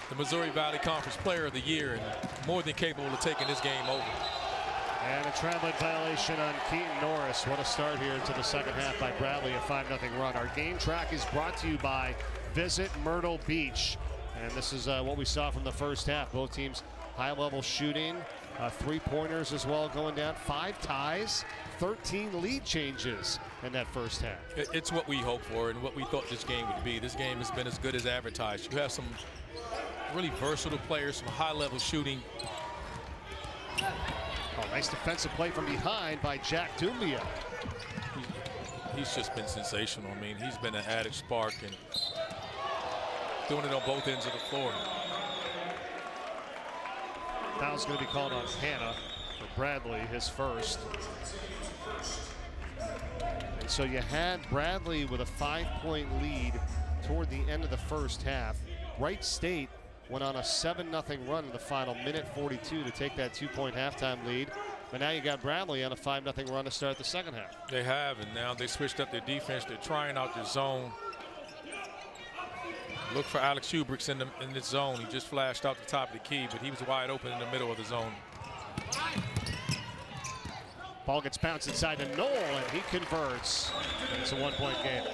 the Missouri Valley Conference Player of the Year and more than capable of taking this game over. And a traveling violation on Keaton Norris. What a start here to the second half by Bradley, a 5-0 run. Our game track is brought to you by Visit Myrtle Beach. And this is what we saw from the first half. Both teams high-level shooting, three-pointers as well going down, 5 ties, 13 lead changes in that first half. It's what we hoped for and what we thought this game would be. This game has been as good as advertised. You have some really versatile players, some high-level shooting. Oh, nice defensive play from behind by Jack Doumbia. He's just been sensational. I mean, he's been an added spark and doing it on both ends of the floor. Foul's going to be called on Hannah for Bradley, his first. And so you had Bradley with a 5-point lead toward the end of the first half. Wright State went on a 7-0 run in the final minute 42 to take that 2-point halftime lead. But now you got Bradley on a 5-0 run to start the second half. They have, and now they switched up their defense. They're trying out their zone. Look for Alex Hubricks in this zone. He just flashed out the top of the key, but he was wide open in the middle of the zone. Ball gets bounced inside to Knoll, and he converts. It's a 1-point game.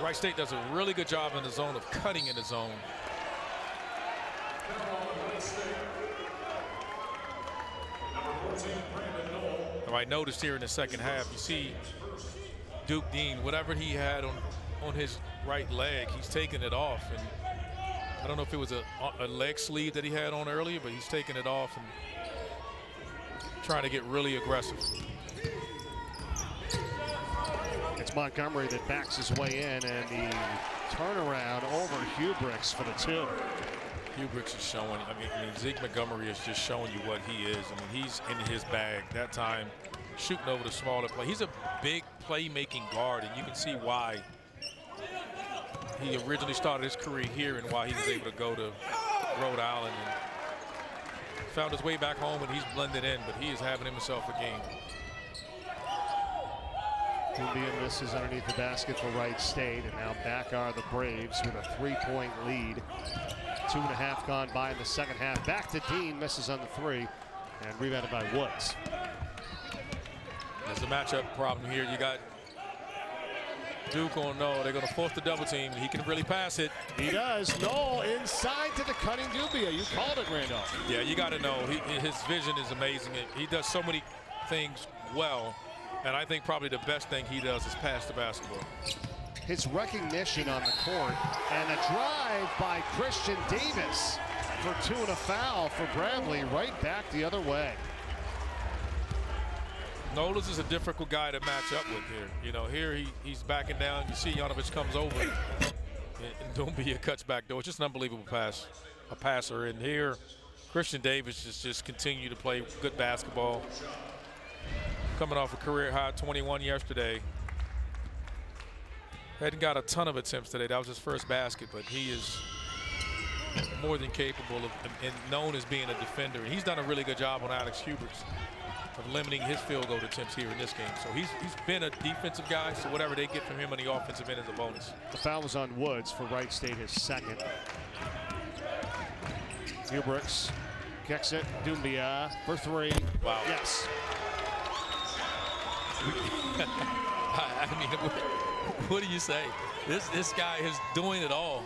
Wright State does a really good job in the zone of cutting in the zone. I noticed here in the second half, you see Duke Dean, whatever he had on his right leg, he's taking it off. And I don't know if it was a leg sleeve that he had on earlier, but he's taking it off and trying to get really aggressive. It's Montgomery that backs his way in, and the turnaround over Hubricks for the 2. Hubricks is showing, I mean, Zeke Montgomery is just showing you what he is. I mean, he's in his bag that time, shooting over the smaller play. He's a big playmaking guard, and you can see why he originally started his career here and why he was able to go to Rhode Island and found his way back home, and he's blended in, but he is having himself a game. Doumbia misses underneath the basket for Wright State, and now back are the Braves with a 3-point lead. 2.5 gone by in the second half. Back to Dean, misses on the 3, and rebounded by Woods. There's a matchup problem here. You got Duke on Knoll. They're going to force the double team. He can really pass it. He does. Knoll inside to the cutting Doumbia. You called it, Randolph. Yeah, you got to know. His vision is amazing. He does so many things well, and I think probably the best thing he does is pass the basketball. His recognition on the court, and a drive by Christian Davis for 2 and a foul for Bradley, right back the other way. Nolas is a difficult guy to match up with here. You know, here he's backing down. You see Yanovich comes over, and Doumbia cuts back door. It's just an unbelievable pass, a passer. And here, Christian Davis just continue to play good basketball. Coming off a career high 21 yesterday. Hadn't got a ton of attempts today. That was his first basket, but he is more than capable of, and known as being a defender. And he's done a really good job on Alex Hubricks of limiting his field goal attempts here in this game. So he's been a defensive guy, so whatever they get from him on the offensive end is a bonus. The foul was on Woods for Wright State, his second. Hubricks kicks it, Doumbia for 3. Wow. Yes. I mean, what do you say? This guy is doing it all.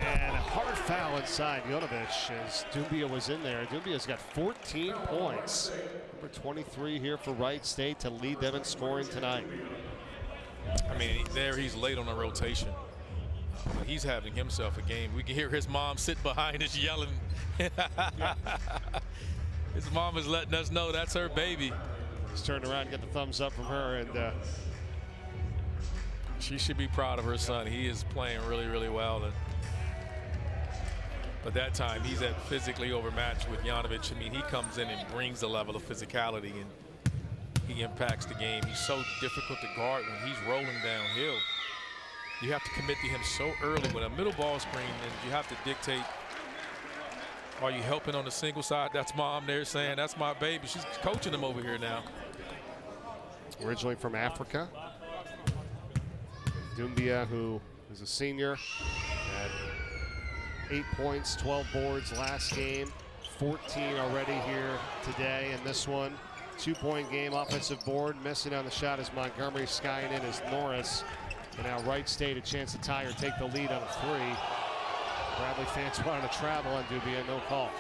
And a hard foul inside Yanovich as Doumbia was in there. Dumbia's got 14 points. Number 23 here for Wright State to lead them in scoring tonight. I mean, there he's late on the rotation. He's having himself a game. We can hear his mom sit behind us yelling. His mom is letting us know that's her baby. He's turned around and get the thumbs up from her, and she should be proud of her son. He is playing really, really well. But that time, he's at physically overmatched with Yanovich. I mean, he comes in and brings a level of physicality, and he impacts the game. He's so difficult to guard when he's rolling downhill. You have to commit to him so early with a middle ball screen, and you have to dictate. Are you helping on the single side? That's mom there saying, that's my baby. She's coaching him over here now. Originally from Africa. Doumbia, who is a senior, had 8 points, 12 boards last game, 14 already here today in this one. 2-point game, offensive board. Missing on the shot is Montgomery. Skying in is Norris. And now Wright State a chance to tie or take the lead on a 3. Bradley fans wanting to travel on Dubia, no call.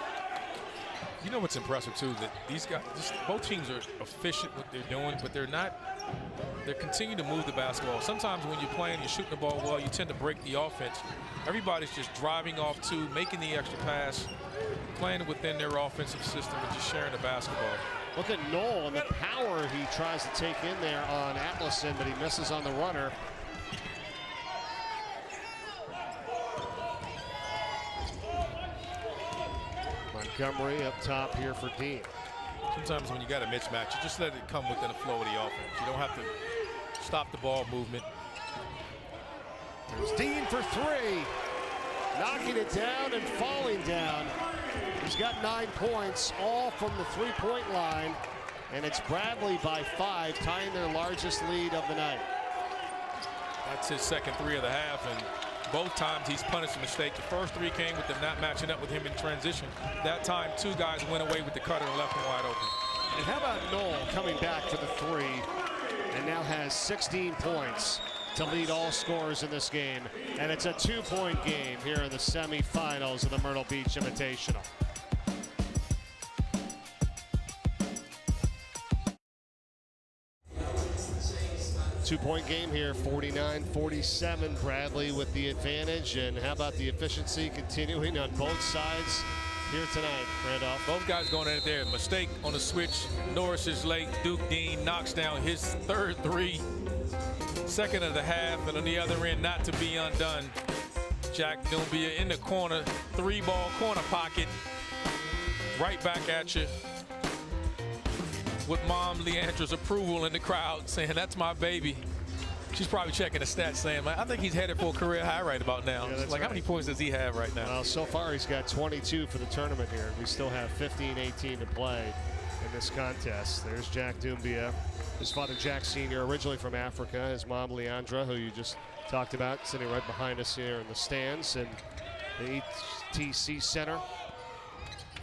You know what's impressive too, that these guys, both teams are efficient what they're doing, but they're continuing to move the basketball. Sometimes when you're playing, you're shooting the ball well, you tend to break the offense. Everybody's just driving off two, making the extra pass, playing within their offensive system and just sharing the basketball. Look at Knoll and the power he tries to take in there on Atlason, but he misses on the runner. Montgomery up top here for Dean. Sometimes when you got a mismatch, you just let it come within the flow of the offense. You don't have to stop the ball movement. There's Dean for 3. Knocking it down and falling down. He's got 9 points, all from the 3-point line. And it's Bradley by 5, tying their largest lead of the night. That's his second 3 of the half, and both times he's punished a mistake. The first 3 came with them not matching up with him in transition. That time, 2 guys went away with the cutter and left him wide open. And how about Knoll coming back for the 3 and now has 16 points to lead all scorers in this game. And it's a 2-point game here in the semifinals of the Myrtle Beach Invitational. Two-point game here, 49-47. Bradley with the advantage. And how about the efficiency continuing on both sides here tonight, Randolph? Both guys going at it there. Mistake on the switch. Norris is late. Duke Dean knocks down his third 3. Second of the half, and on the other end, not to be undone. Jack Dumbia in the corner, 3-ball corner pocket. Right back at you. With Mom Leandra's approval in the crowd, saying, that's my baby. She's probably checking the stats, saying, I think he's headed for a career high right about now. Yeah, like, right. How many points does he have right now? Well, so far he's got 22 for the tournament here. We still have 15-18 to play in this contest. There's Jack Dumbia. His father, Jack Sr., originally from Africa. His mom, Leandra, who you just talked about, sitting right behind us here in the stands. And the HTC Center.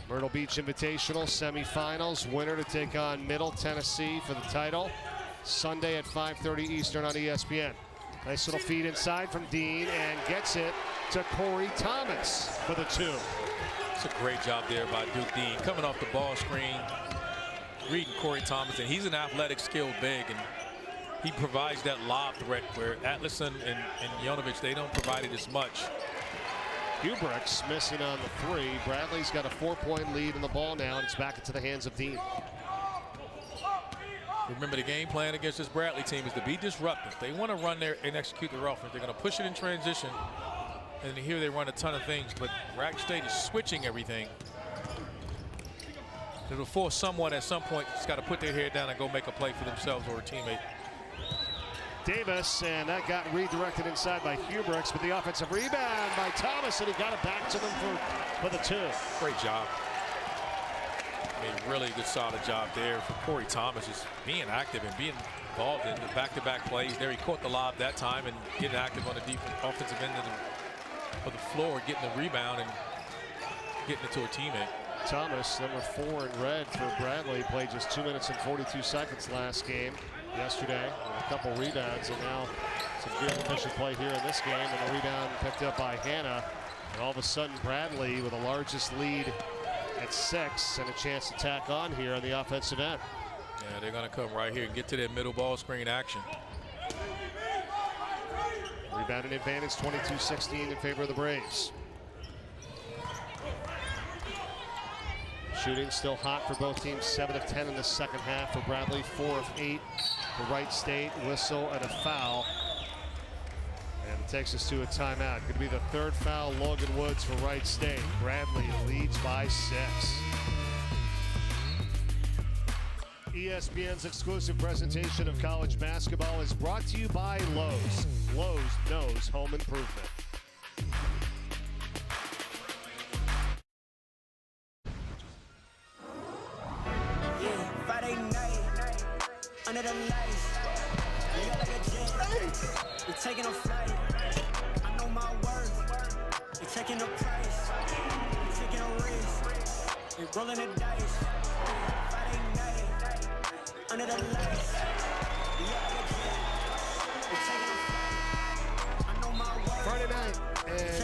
Myrtle Beach Invitational semifinals. Winner to take on Middle Tennessee for the title. Sunday at 5:30 Eastern on ESPN. Nice little feed inside from Dean, and gets it to Corey Thomas for the 2. It's a great job there by Duke Dean. Coming off the ball screen, reading Corey Thomas, and he's an athletic, skilled big, and he provides that lob threat where Atlason and Jonovic, they don't provide it as much. Hubricks missing on the 3. Bradley's got a 4-point lead in the ball now, and it's back into the hands of Dean. Remember, the game plan against this Bradley team is to be disruptive. They want to run there and execute their offense. They're going to push it in transition, and here they run a ton of things, but Wright State is switching everything. It'll force someone at some point that's got to put their head down and go make a play for themselves or a teammate. Davis, and that got redirected inside by Hubricks, but the offensive rebound by Thomas, and he got it back to them for the 2. Great job. I mean, really good, solid job there for Corey Thomas, just being active and being involved in the back-to-back plays. There he caught the lob that time and getting active on the offensive end of the floor, getting the rebound and getting it to a teammate. Thomas, number 4 in red for Bradley, played just 2 minutes and 42 seconds last game yesterday, with a couple rebounds, and now some good efficient play here in this game, and a rebound picked up by Hannah. And all of a sudden, Bradley with the largest lead at 6 and a chance to tack on here on the offensive end. Yeah, they're going to come right here and get to that middle ball screen action. Rebounding advantage 22-16 in favor of the Braves. Shooting still hot for both teams. 7 of 10 in the second half for Bradley. 4 of 8 for Wright State. Whistle and a foul. And it takes us to a timeout. Going to be the 3rd foul, Logan Woods for Wright State. Bradley leads by 6. ESPN's exclusive presentation of college basketball is brought to you by Lowe's. Lowe's knows home improvement. Friday night, under the lights, like a jet. We're taking a flight. I know my worth. We're taking a price. We're taking a risk. We're rolling the dice. Friday night, under the lights, like a jet. We're taking a flight.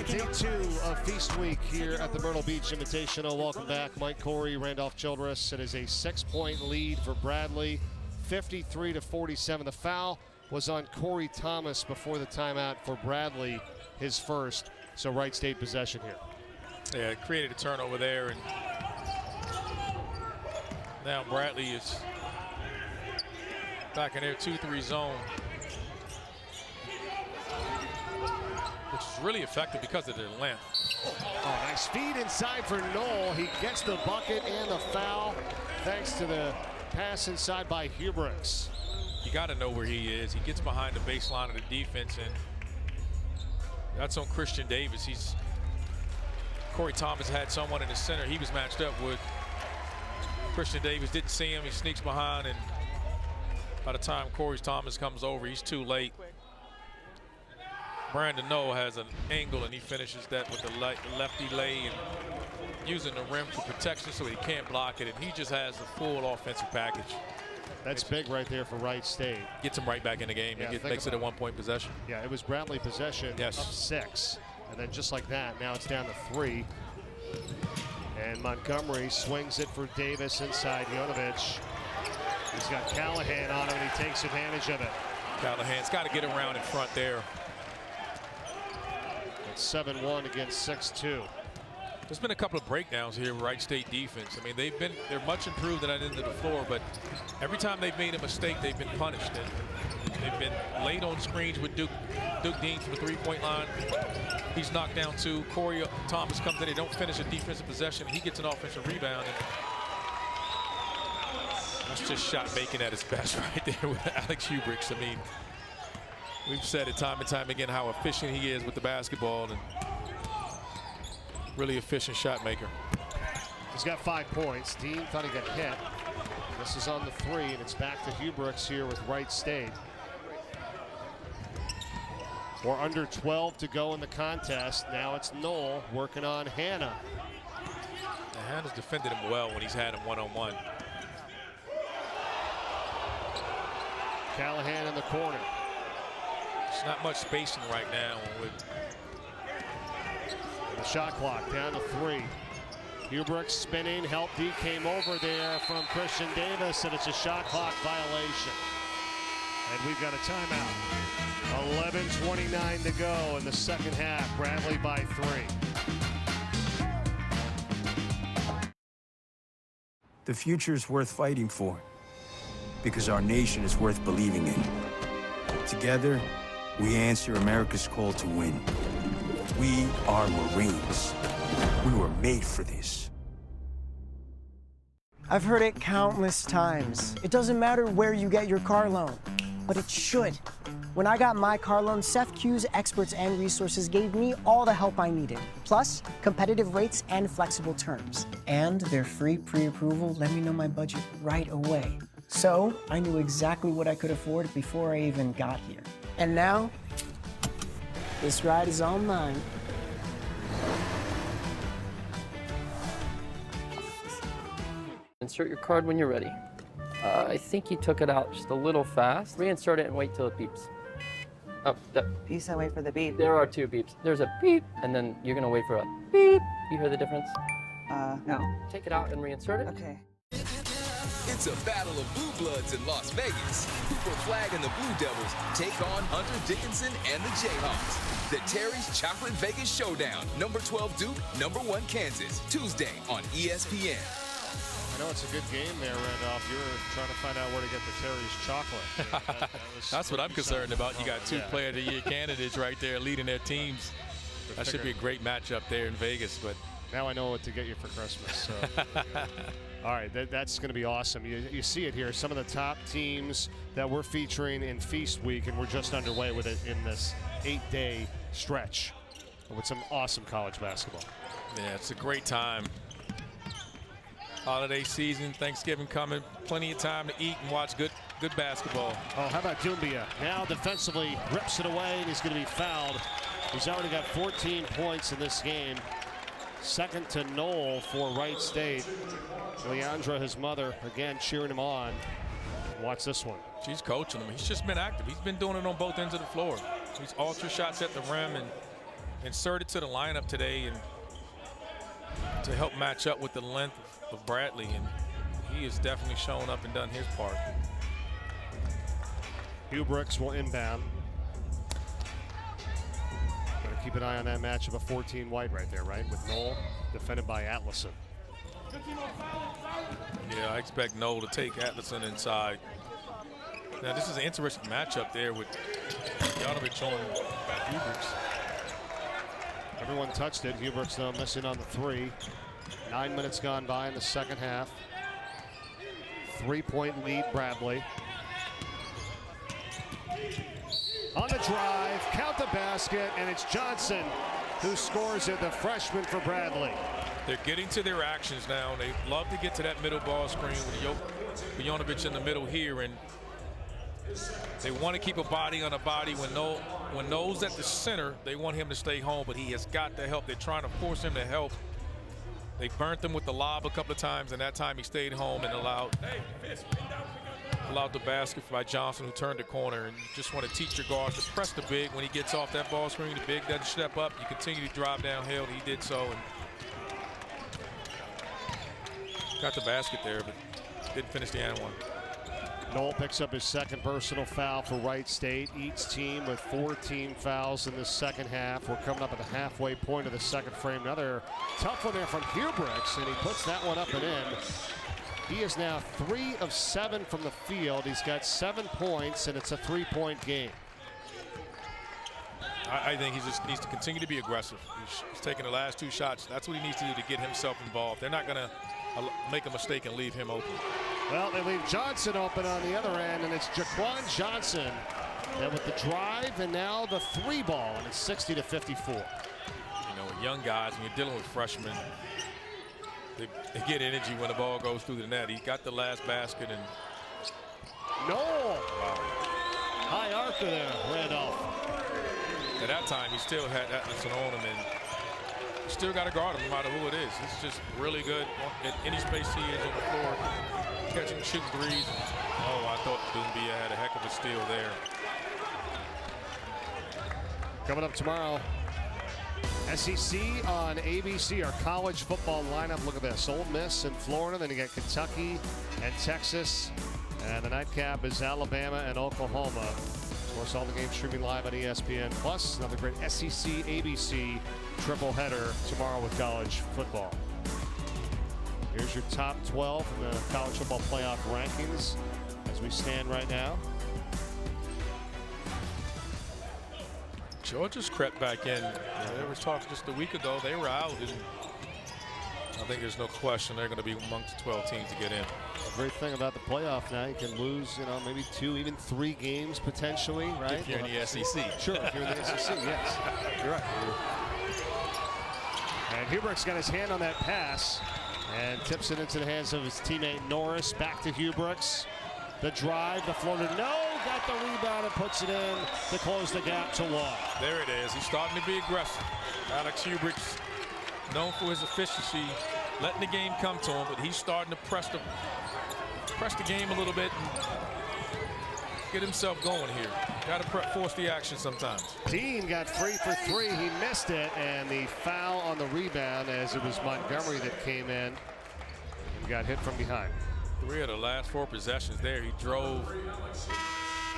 Day 2 of Feast Week here at the Myrtle Beach Invitational. Welcome back, Mike Corey, Randolph Childress. It is a 6-point lead for Bradley, 53-47. The foul was on Corey Thomas before the timeout for Bradley, his first. So Wright State possession here. Yeah, it created a turnover there, and now Bradley is back in their 2-3 zone, which is really effective because of their length. Oh, nice feed inside for Knoll. He gets the bucket and the foul thanks to the pass inside by Hubricks. You got to know where he is. He gets behind the baseline of the defense, and that's on Christian Davis. Corey Thomas had someone in the center he was matched up with. Christian Davis didn't see him. He sneaks behind, and by the time Corey Thomas comes over, he's too late. Brandon Knoll has an angle, and he finishes that with the lefty lay and using the rim for protection so he can't block it, and he just has the full offensive package. That's big right there for Wright State. Gets him right back in the game. Yeah, It makes it a 1-point possession. Yeah, it was Bradley possession up 6. And then just like that, now it's down to 3. And Montgomery swings it for Davis inside Yonovich. He's got Callahan on him, and he takes advantage of it. Callahan's got to get around in front there. It's 7-1 against 6-2. There's been a couple of breakdowns here with Wright State defense. I mean, they're much improved at that end of the floor, but every time they've made a mistake, they've been punished. And they've been late on screens with Duke Dean from the 3-point line. He's knocked down 2. Corey Thomas comes in. They don't finish a defensive possession. He gets an offensive rebound. And that's just shot making at his best right there with Alex Hubricks. I mean, we've said it time and time again how efficient he is with the basketball, and really efficient shot maker. He's got 5 points. Dean thought he got hit. This is on the 3, and it's back to Hubricks here with Wright State. We're under 12 to go in the contest. Now it's Knoll working on Hanna. Now, Hanna's defended him well when he's had him one-on-one. Callahan in the corner. There's not much spacing right now with the shot clock down to 3. Hubricks spinning. Help D came over there from Christian Davis, and it's a shot clock violation. And we've got a timeout. 11:29 to go in the second half. Bradley by 3. The future's worth fighting for, because our nation is worth believing in. Together, we answer America's call to win. We are Marines. We were made for this. I've heard it countless times. It doesn't matter where you get your car loan, but it should. When I got my car loan, SEFCU's experts and resources gave me all the help I needed, plus competitive rates and flexible terms. And their free pre-approval let me know my budget right away. So I knew exactly what I could afford before I even got here. And now, this ride is all mine. Insert your card when you're ready. I think you took it out just a little fast. Reinsert it and wait till it beeps. Oh, You said wait for the beep. there are 2 beeps. There's a beep, and then you're gonna wait for a beep. You hear the difference? No. Take it out and reinsert it. Okay. It's a battle of blue bloods in Las Vegas. Cooper Flag and the Blue Devils take on Hunter Dickinson and the Jayhawks. The Terry's Chocolate Vegas Showdown. Number 12 Duke, number 1 Kansas. Tuesday on ESPN. I know it's a good game there, Randolph. You're trying to find out where to get the Terry's chocolate. That's what I'm concerned about. You got 2 Player of the Year candidates right there leading their teams. That should be a great matchup there in Vegas. But now I know what to get you for Christmas. So. All right, that's going to be awesome. You see it here. Some of the top teams that we're featuring in Feast Week, and we're just underway with it in this 8-day stretch with some awesome college basketball. Yeah, it's a great time. Holiday season, Thanksgiving coming, plenty of time to eat and watch good basketball. Oh, how about Doumbia? Now defensively rips it away, and he's going to be fouled. He's already got 14 points in this game. Second to Knoll for Wright State. Leandra, his mother, again cheering him on. Watch this one. She's coaching him. He's just been active. He's been doing it on both ends of the floor. He's ultra shots at the rim and inserted to the lineup today and to help match up with the length of Bradley, and he has definitely shown up and done his part. Hubricks will inbound. Gotta keep an eye on that matchup of 14 White right there, right? With Knoll defended by Atlason. Yeah, I expect Knoll to take Atlason inside. Now this is an interesting matchup there with Yanovich on Hubricks. Everyone touched it. Hubricks though missing on the three. 9 minutes gone by in the second half. 3-point lead, Bradley. On the drive, count the basket, and it's Johnson who scores it, the freshman for Bradley. They're getting to their actions now. They love to get to that middle ball screen with Yanovich in the middle here, and they want to keep a body on a body. When Knoll's at the center, they want him to stay home, but he has got to help. They're trying to force him to help. They burnt him with the lob a couple of times, and that time he stayed home and allowed the basket by Johnson, who turned the corner. And you just want to teach your guards to press the big when he gets off that ball screen. The big doesn't step up. You continue to drive downhill. He did so and got the basket there, but didn't finish the and one. Knoll picks up his second personal foul for Wright State. Each team with 14 fouls in the second half. We're coming up at the halfway point of the second frame. Another tough one there from Hubricks, and he puts that one up and in. He is now 3 of 7 from the field. He's got 7 points, and it's a 3-point game. I think he just needs to continue to be aggressive. He's taking the last 2 shots. That's what he needs to do to get himself involved. They're not going to make a mistake and leave him open. Well, they leave Johnson open on the other end, and it's Jaquan Johnson. And with the drive and now the 3 ball, and it's 60-54. You know, young guys, when you're dealing with freshmen, they get energy when the ball goes through the net. He got the last basket and Knoll. Wow. High arc there, Randolph. At that time, he still had Atlason on him, and you still got to guard him no matter who it is. He's just really good at any space he is on the floor, catching, shooting threes. Oh, I thought Doumbia had a heck of a steal there. Coming up tomorrow, SEC on ABC, our college football lineup. Look at this, Ole Miss in Florida, then you got Kentucky and Texas, and the nightcap is Alabama and Oklahoma. Of course, all the games streaming live on ESPN, plus another great SEC ABC triple header tomorrow with college football. Here's your top 12 in the college football playoff rankings as we stand right now. Georgia's crept back in. There was talk just a week ago. They were out, and I think there's no question they're going to be amongst the 12 teams to get in. The great thing about the playoff now, you can lose, maybe 2, even 3 games potentially, right? If you're in the SEC. Sure, if you're in the SEC, yes. You're right. And Hubricks got his hand on that pass and tips it into the hands of his teammate Norris. Back to Hubricks. The drive, the floater, no, got the rebound and puts it in to close the gap to Law. There it is. He's starting to be aggressive. Alex Hubricks, known for his efficiency, letting the game come to him, but he's starting to press the game a little bit and get himself going here. Got to force the action sometimes. Dean got free for 3. He missed it, and the foul on the rebound as it was Montgomery that came in and got hit from behind. 3 of the last 4 possessions there. He drove.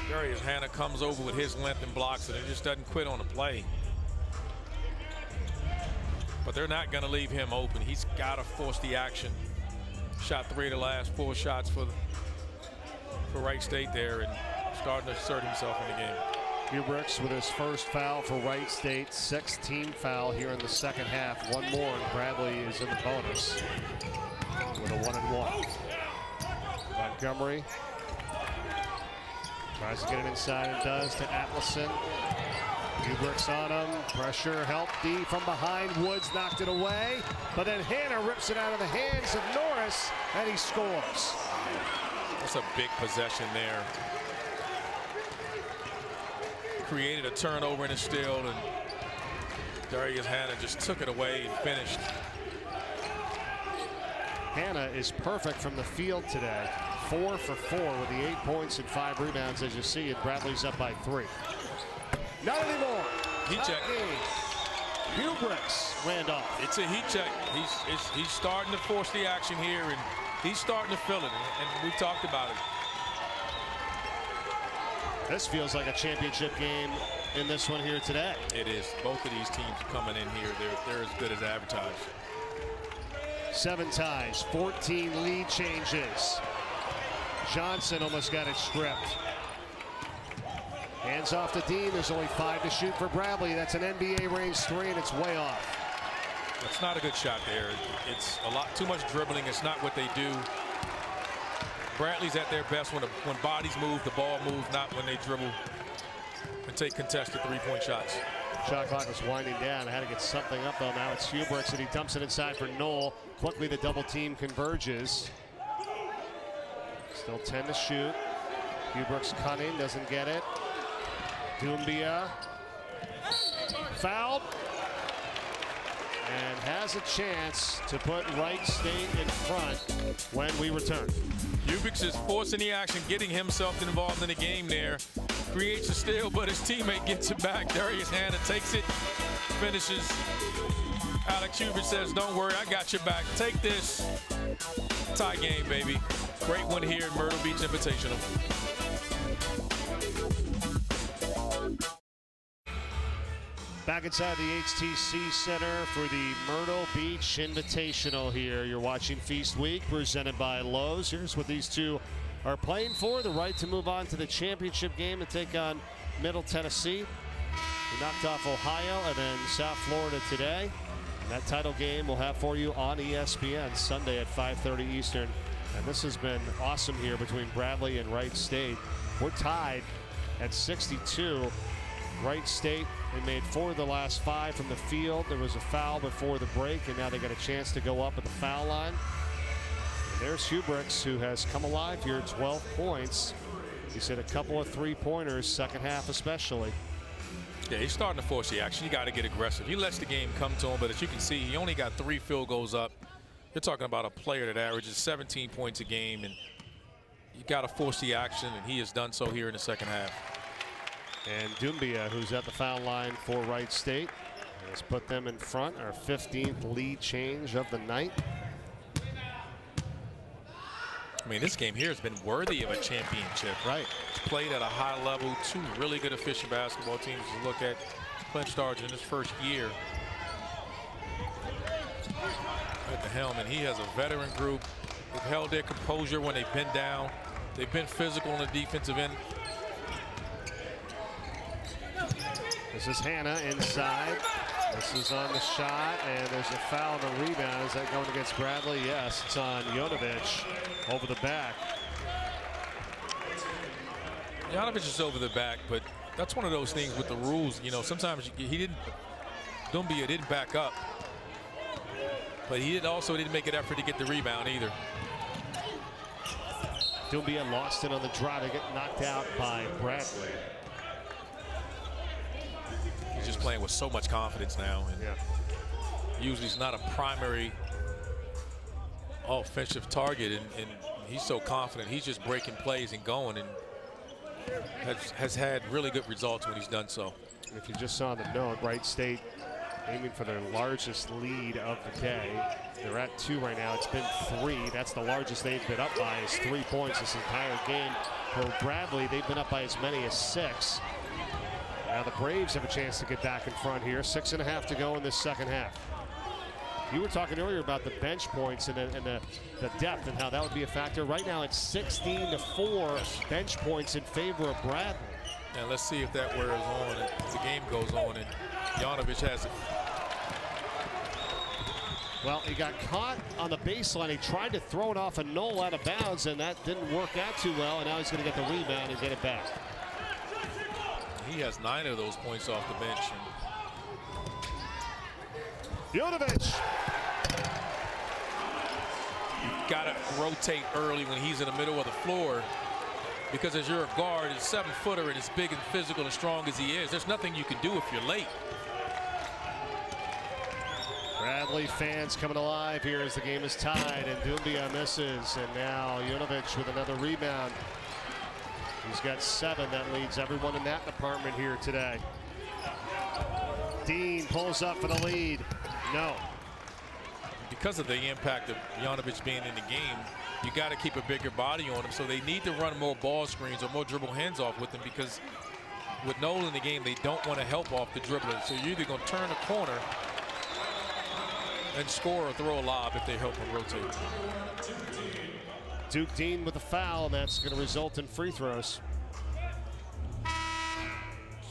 Darius Hannah comes over with his length and blocks it. He just doesn't quit on the play. But they're not going to leave him open. He's got to force the action. Shot 3 of the last 4 shots for Wright State there, and starting to assert himself in the game. Hubricks with his first foul for Wright State, 6th team foul here in the second half. 1 more, and Bradley is in the bonus with a 1-and-1. Montgomery tries to get it inside and does to Atlason. Hubricks on him. Pressure, help D from behind. Woods knocked it away. But then Hannah rips it out of the hands of Norris, and he scores. That's a big possession there. Created a turnover and a steal, and Darius Hannah just took it away and finished. Hannah is perfect from the field today. 4 for 4 with the 8 points and 5 rebounds, as you see, and Bradley's up by 3. Not anymore. He checked. Hubricks, Randolph. It's a heat check. He's starting to force the action here, and he's starting to feel it, and we've talked about it. This feels like a championship game in this one here today. It is. Both of these teams coming in here, they're as good as advertised. 7 ties, 14 lead changes. Johnson almost got it stripped. Hands off to Dean. There's only 5 to shoot for Bradley. That's an NBA range 3, and it's way off. That's not a good shot there. It's a lot too much dribbling. It's not what they do. Bradley's at their best when bodies move, the ball moves, not when they dribble and take contested three-point shots. Shot clock was winding down. I had to get something up, though. Now it's Hubricks, and he dumps it inside for Knoll. Quickly, the double team converges. Still 10 to shoot. Hubricks cutting, doesn't get it. Doumbia fouled and has a chance to put Wright State in front when we return. Hubricks is forcing the action, getting himself involved in the game there. Creates a steal, but his teammate gets it back. Darius Hannah takes it, finishes. Alex Hubricks says, don't worry, I got your back. Take this. Tie game, baby. Great one here at Myrtle Beach Invitational. Back inside the HTC Center for the Myrtle Beach Invitational here. You're watching Feast Week presented by Lowe's. Here's what these two are playing for. The right to move on to the championship game and take on Middle Tennessee. We knocked off Ohio and then South Florida today. And that title game we'll have for you on ESPN Sunday at 5:30 Eastern. And this has been awesome here between Bradley and Wright State. We're tied at 62. Wright State, they made 4 of the last 5 from the field. There was a foul before the break, and now they got a chance to go up at the foul line. And there's Hubricks, who has come alive here, 12 points. He's hit a couple of 3-pointers, second half especially. Yeah, he's starting to force the action. You got to get aggressive. He lets the game come to him, but as you can see, he only got 3 field goals up. You're talking about a player that averages 17 points a game, and you got to force the action, and he has done so here in the second half. And Doumbia, who's at the foul line for Wright State, has put them in front. Our 15th lead change of the night. I mean, this game here has been worthy of a championship. Right. It's played at a high level. 2 really good efficient basketball teams to look at. Clint Starge in his first year at the helm, and he has a veteran group. They've held their composure when they've been down. They've been physical on the defensive end. This is Hannah inside. This is on the shot, and there's a foul on the rebound. Is that going against Bradley? Yes, it's on Jonovich over the back. Jonovich is over the back, but that's one of those things with the rules. You know, sometimes Doumbia didn't back up, but he didn't make an effort to get the rebound either. Doumbia lost it on the draw to get knocked out by Bradley. He's just playing with so much confidence now. And usually he's not a primary offensive target, and he's so confident. He's just breaking plays and going, and has had really good results when he's done so. If you just saw the note, Wright State aiming for their largest lead of the day. They're at 2 right now. It's been 3. That's the largest they've been up by, is 3 points this entire game. For Bradley, they've been up by as many as 6. Now the Braves have a chance to get back in front here. 6.5 to go in this second half. You were talking earlier about the bench points and the depth and how that would be a factor. Right now it's 16-4 bench points in favor of Bradley. And let's see if that wears on as the game goes on, and Jonovich has it. Well, he got caught on the baseline. He tried to throw it off a Knoll out of bounds, and that didn't work out too well, and now he's going to get the rebound and get it back. He has 9 of those points off the bench. Jonovich. You've got to rotate early when he's in the middle of the floor, because as you're a guard, a 7-footer, and as big and physical and strong as he is, there's nothing you can do if you're late. Bradley fans coming alive here as the game is tied, and Doumbia misses, and now Jonovich with another rebound. He's got 7. That leads everyone in that department here today. Dean pulls up for the lead. No. Because of the impact of Yanovich being in the game, you got to keep a bigger body on him. So they need to run more ball screens or more dribble hands off with him, because with Noel in the game, they don't want to help off the dribbler. So you're either going to turn a corner and score or throw a lob if they help him rotate. Duke Dean with a foul, and that's going to result in free throws.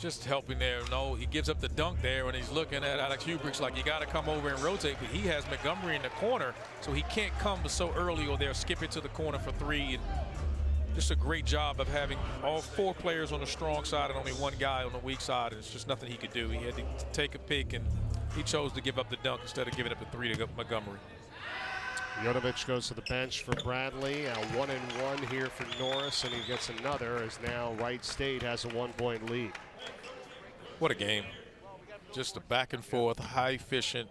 Just helping there. No, he gives up the dunk there, and he's looking at Alex Hubrick's like, you got to come over and rotate, but he has Montgomery in the corner, so he can't come so early or they'll skip it to the corner for three. And just a great job of having all four players on the strong side and only one guy on the weak side, and it's just nothing he could do. He had to take a pick, and he chose to give up the dunk instead of giving up the three to Montgomery. Yanovich goes to the bench for Bradley. A 1-and-1 here for Norris, and he gets another as now Wright State has a 1-point lead. What a game. Just a back and forth, high efficient,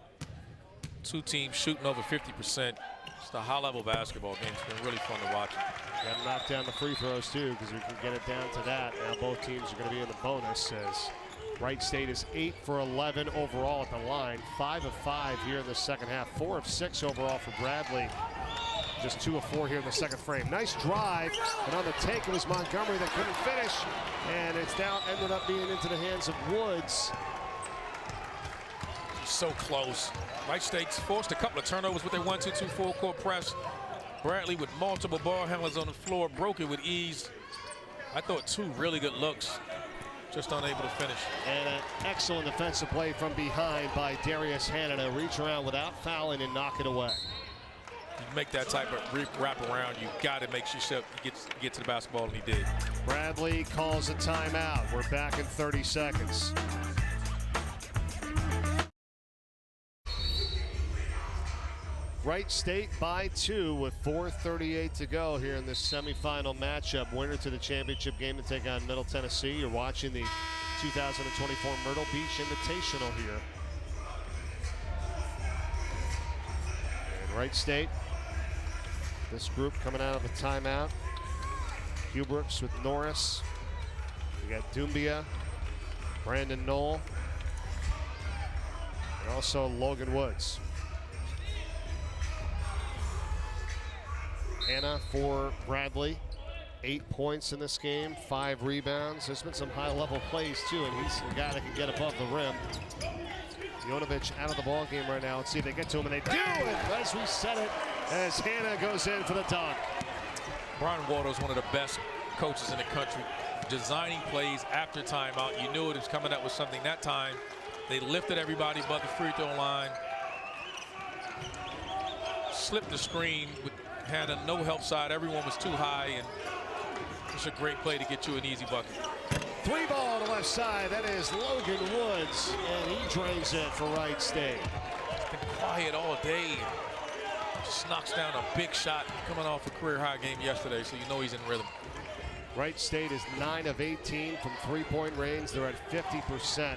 two teams shooting over 50%. Just a high level basketball game. It's been really fun to watch. Got to knock down the free throws too, because we can get it down to that. Now both teams are going to be in the bonus as Wright State is 8 for 11 overall at the line, 5 of 5 here in the second half, 4 of 6 overall for Bradley. Just 2 of 4 here in the second frame. Nice drive, and on the take it was Montgomery that couldn't finish, and it's now ended up being into the hands of Woods. So close. Wright State's forced a couple of turnovers with their 1-2-2 full court press. Bradley with multiple ball handlers on the floor, broke it with ease. I thought 2 really good looks, just unable to finish. And an excellent defensive play from behind by Darius Hanna to reach around without fouling and knock it away. You make that type of wrap around, you got to make sure you get to the basketball, and he did. Bradley calls a timeout. We're back in 30 seconds. Wright State by 2 with 4:38 to go here in this semifinal matchup. Winner to the championship game to take on Middle Tennessee. You're watching the 2024 Myrtle Beach Invitational here. And Wright State, this group coming out of a timeout. Hubrooks with Norris. We got Doumbia, Brandon Knoll, and also Logan Woods. Hanna for Bradley, 8 points in this game, 5 rebounds. There's been some high-level plays too, and he's a guy that can get above the rim. Yanovich out of the ball game right now. Let's see if they get to him, and they do. And as we said it, as Hanna goes in for the dunk. Brian Waldo's one of the best coaches in the country, designing plays after timeout. You knew it was coming up with something that time. They lifted everybody but the free throw line. Slipped the screen with Hanna, no help side. Everyone was too high, and it's a great play to get you an easy bucket. 3 ball to left side. That is Logan Woods, and he drains it for Wright State. He's been quiet all day. Just knocks down a big shot coming off a career high game yesterday, so you know he's in rhythm. Wright State is 9 of 18 from three-point range. They're at 50%.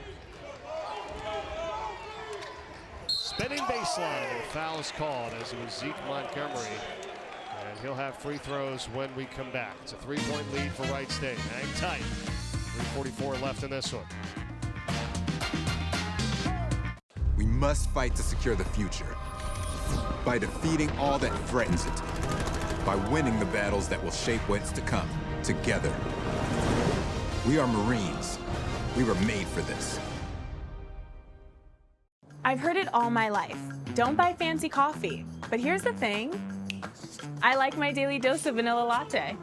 Spinning baseline, and a foul is called as it was Zeke Montgomery. And he'll have free throws when we come back. It's a 3-point lead for Wright State. Hang tight. 3:44 left in this one. We must fight to secure the future by defeating all that threatens it, by winning the battles that will shape what's to come, together. We are Marines. We were made for this. I've heard it all my life. Don't buy fancy coffee. But here's the thing. I like my daily dose of vanilla latte.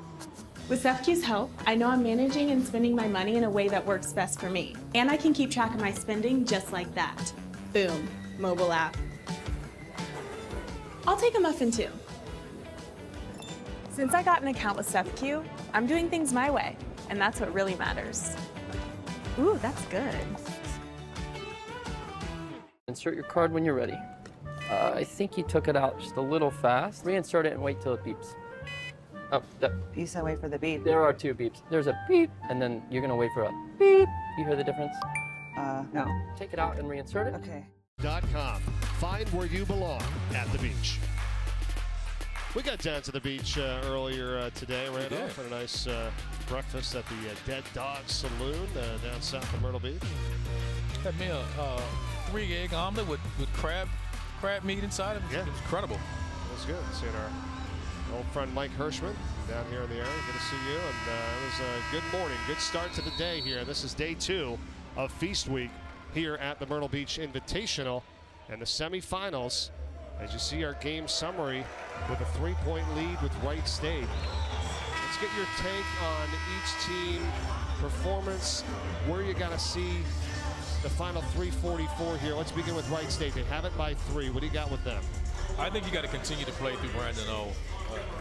With SEFQ's help, I know I'm managing and spending my money in a way that works best for me. And I can keep track of my spending just like that. Boom, mobile app. I'll take a muffin too. Since I got an account with SEFQ, I'm doing things my way, and that's what really matters. Ooh, that's good. Insert your card when you're ready. I think he took it out just a little fast. Reinsert it and wait till it beeps. Oh, You said wait for the beep. there are 2 beeps. There's a beep, and then you're gonna wait for a beep. You hear the difference? No. Take it out and reinsert it. Okay. .com. Find where you belong at the beach. We got down to the beach earlier today, Randolph, for a nice breakfast at the Dead Dog Saloon down south of Myrtle Beach. Had me a 3-egg omelet with crab meat inside of it. Yeah. It was incredible. It was good. Seeing our old friend Mike Hirschman down here in the area. Good to see you. And it was a good morning. Good start to the day here. This is day 2 of Feast Week here at the Myrtle Beach Invitational. And the semifinals, as you see our game summary with a 3-point lead with Wright State. Let's get your take on each team performance, where you got to see the final 3:44 here. Let's begin with Wright State. They have it by 3. What do you got with them? I think you got to continue to play through Brandon O.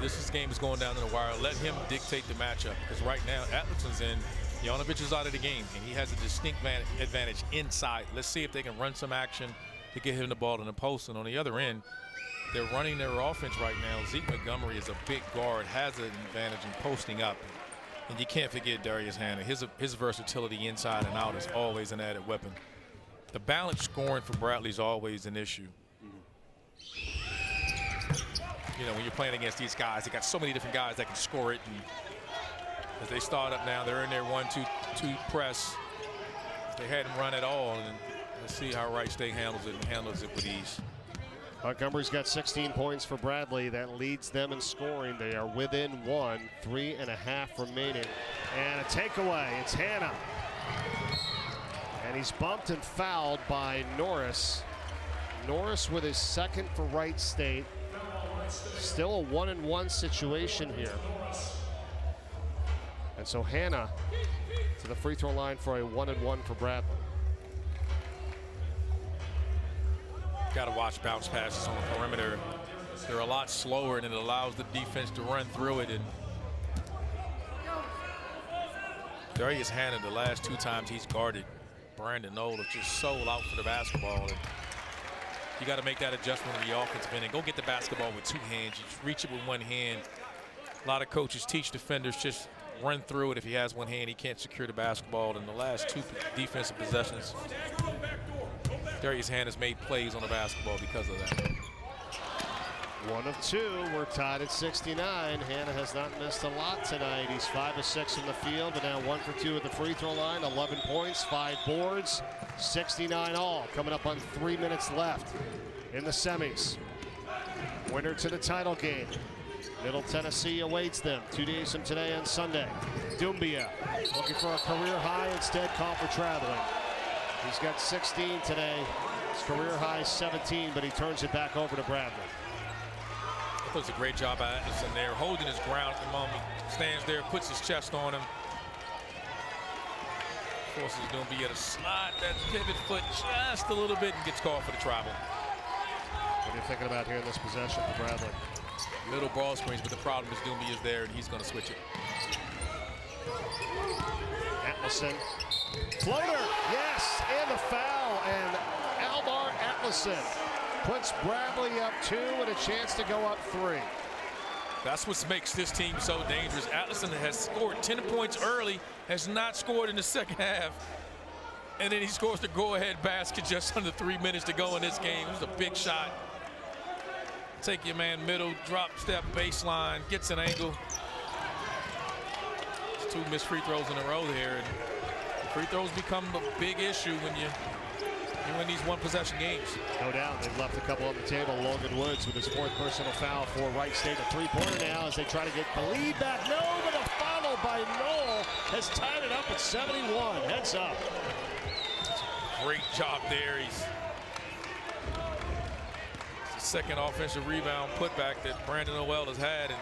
This game is going down to the wire. Let him dictate the matchup, because right now Atlason's in, Jovanovic is out of the game, and he has a distinct advantage inside. Let's see if they can run some action to get him the ball in the post. And on the other end, they're running their offense right now. Zeke Montgomery is a big guard, has an advantage in posting up. And you can't forget Darius Hannah. His versatility inside and out is always an added weapon. The balanced scoring for Bradley is always an issue. You know, when you're playing against these guys, they got so many different guys that can score it. And as they start up now, they're in their 1-2 press. They hadn't run at all. And let's see how Wright State handles it with ease. Montgomery's got 16 points for Bradley. That leads them in scoring. They are within 1, 3.5 remaining. And a takeaway. It's Hannah. And he's bumped and fouled by Norris. Norris with his second for Wright State. Still a 1-and-1 situation here. And so Hannah to the free throw line for a 1-and-1 for Bradley. Got to watch bounce passes on the perimeter. They're a lot slower, and it allows the defense to run through it. And Darius Hannah, the last 2 times he's guarded Brandon Knoll, just sold out for the basketball. And you got to make that adjustment in the offensive end and go get the basketball with 2 hands. You just reach it with 1 hand. A lot of coaches teach defenders just run through it. If he has 1 hand, he can't secure the basketball. In the last 2 defensive possessions, Darius Hannah's made plays on the basketball because of that. 1 of 2. We're tied at 69. Hannah has not missed a lot tonight. He's 5 of 6 from the field, but now 1 for 2 at the free throw line. 11 points, 5 boards, 69 all. Coming up on 3 minutes left in the semis. Winner to the title game. Middle Tennessee awaits them 2 days from today on Sunday. Doumbia looking for a career high, instead called for traveling. He's got 16 today. His career high 17, but he turns it back over to Bradley. I thought it was a great job by Atlason there, holding his ground at the moment. Stands there, puts his chest on him. Forces Doumbia to slide that pivot foot just a little bit and gets called for the travel. What are you thinking about here in this possession for Bradley? Middle ball screens, but the problem is Doumbia is there, and he's going to switch it. Atlason. Floater, yes, and the foul, and Alvar Atlason puts Bradley up 2 and a chance to go up 3. That's what makes this team so dangerous. Atlason has scored 10 points early, has not scored in the second half, and then he scores the go-ahead basket just under 3 minutes to go in this game. It was a big shot. Take your man middle, drop step baseline, gets an angle. It's 2 missed free throws in a row here. And free throws become a big issue when you win these 1-possession games. No doubt. They've left a couple on the table. Logan Woods with his 4th personal foul for Wright State. A 3-pointer now as they try to get the lead back. No, but a foul by Knoll has tied it up at 71. Heads up. Great job there. It's the 2nd offensive rebound putback that Brandon Noel has had. And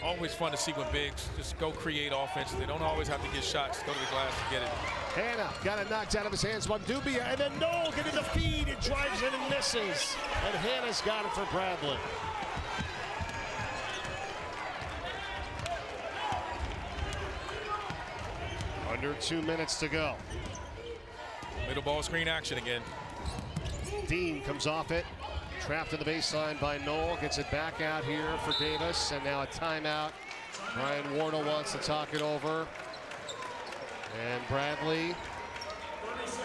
always fun to see when bigs just go create offense. They don't always have to get shots. Go to the glass and get it. Hannah got it knocked out of his hands by Doumbia, and then Knoll getting the feed. It drives in and misses. And Hannah's got it for Bradley. Under 2 minutes to go. Middle ball screen action again. Dean comes off it. Trapped to the baseline by Knoll. Gets it back out here for Davis. And now a timeout. Brian Wardle wants to talk it over. And Bradley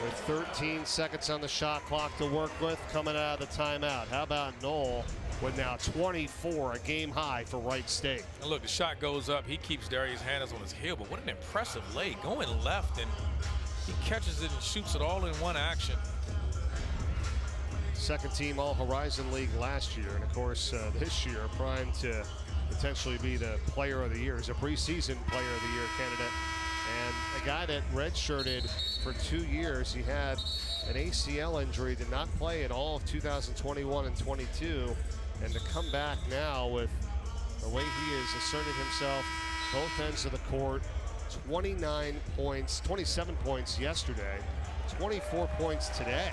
with 13 seconds on the shot clock to work with coming out of the timeout. How about Knoll with now 24, a game high for Wright State. And look, the shot goes up. He keeps Darius Hannah on his heel, but what an impressive lay. Going left and He catches it and shoots it all in one action. Second team All-Horizon League last year, and of course this year primed to potentially be the player of the year. He's a preseason player of the year candidate, and a guy that redshirted for 2 years. He had an ACL injury, did not play at all of 2021 and 22, and to come back now with the way he has asserted himself both ends of the court. 29 points, 27 points yesterday, 24 points today,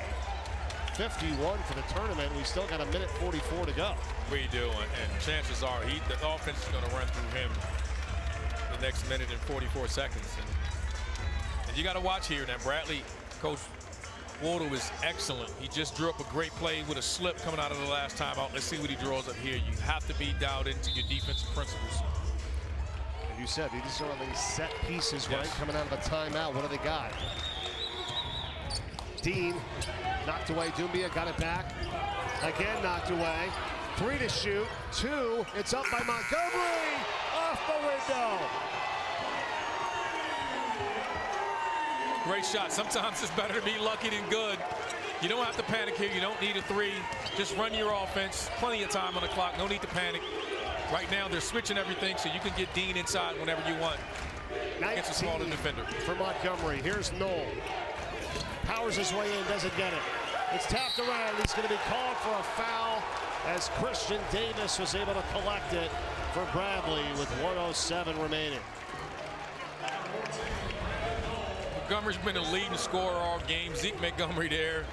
51 for the tournament. We still got a minute 44 to go. What are you doing? And chances are the offense is going to run through him the next minute and 44 seconds. And you got to watch here now. Bradley, Coach Wardle is excellent. He just drew up a great play with a slip coming out of the last timeout. Let's see what he draws up here. You have to be dialed into your defensive principles. And you said these are only set pieces, yes, right? Coming out of a timeout. What do they got? Dean knocked away. Doumbia got it back. Again knocked away. 3 to shoot. 2. It's up by Montgomery. Off the window. Great shot. Sometimes it's better to be lucky than good. You don't have to panic here. You don't need a 3. Just run your offense. Plenty of time on the clock. No need to panic. Right now they're switching everything so you can get Dean inside whenever you want against a smaller defender. For Montgomery. Here's Knoll. Powers his way in, doesn't get it. It's tapped around. He's going to be called for a foul as Christian Davis was able to collect it for Bradley with 1:07 remaining. Montgomery's been a leading scorer all game. Zeke Montgomery there.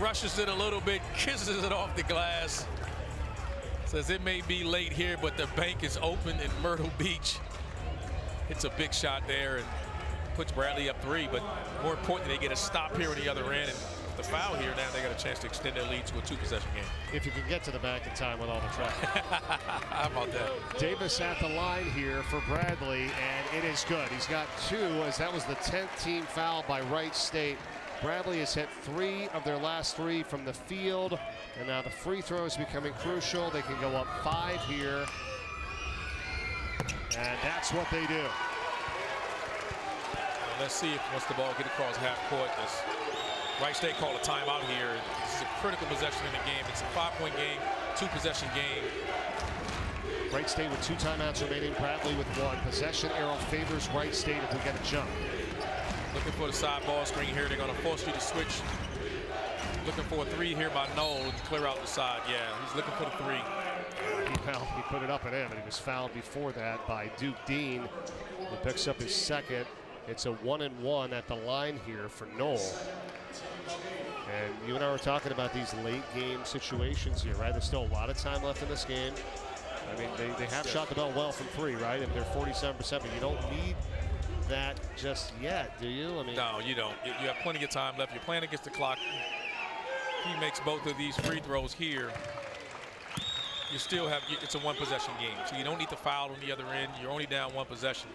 Rushes it a little bit, kisses it off the glass. Says it may be late here, but the bank is open in Myrtle Beach. It's a big shot there and puts Bradley up 3, but more importantly, they get a stop here on the other end. And the foul here, now they got a chance to extend their lead to a 2-possession game. If you can get to the bank in time with all the traffic. How about that? Davis at the line here for Bradley, and it is good. He's got 2, as that was the 10th team foul by Wright State. Bradley has hit 3 of their last 3 from the field, and now the free throw is becoming crucial. They can go up 5 here, and that's what they do. Let's see if once the ball get across half court, Wright State called a timeout here. This is a critical possession in the game. It's a 5-point game, 2-possession game. Wright State with 2 timeouts remaining. Bradley with 1. Possession arrow favors Wright State if we get a jump. Looking for the side ball screen here. They're going to force you to switch. Looking for a 3 here by Knoll and clear out the side. Yeah, he's looking for the 3. He put it up and in, but he was fouled before that by Duke Dean, who picks up his second. It's a 1-and-1 at the line here for Knoll. And you and I were talking about these late game situations here, right? There's still a lot of time left in this game. I mean, they have shot the ball well from 3, right? And they're 47%, but you don't need that just yet, do you? I mean, no, you don't. You have plenty of time left. You're playing against the clock. If he makes both of these free throws here, you still have, it's a 1-possession game. So you don't need to foul on the other end. You're only down 1 possession.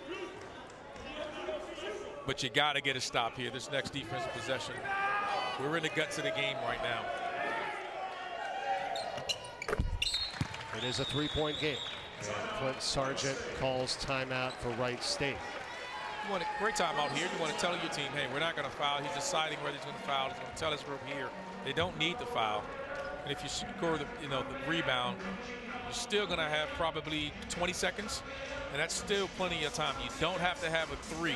But you got to get a stop here. This next defensive possession. We're in the guts of the game right now. It is a 3-point game. And Clint Sargent calls timeout for Wright State. You want a great timeout here. You want to tell your team, hey, we're not going to foul. He's deciding whether he's going to foul. He's going to tell his group here they don't need to foul. And if you score the rebound, you're still going to have probably 20 seconds, and that's still plenty of time. You don't have to have a 3.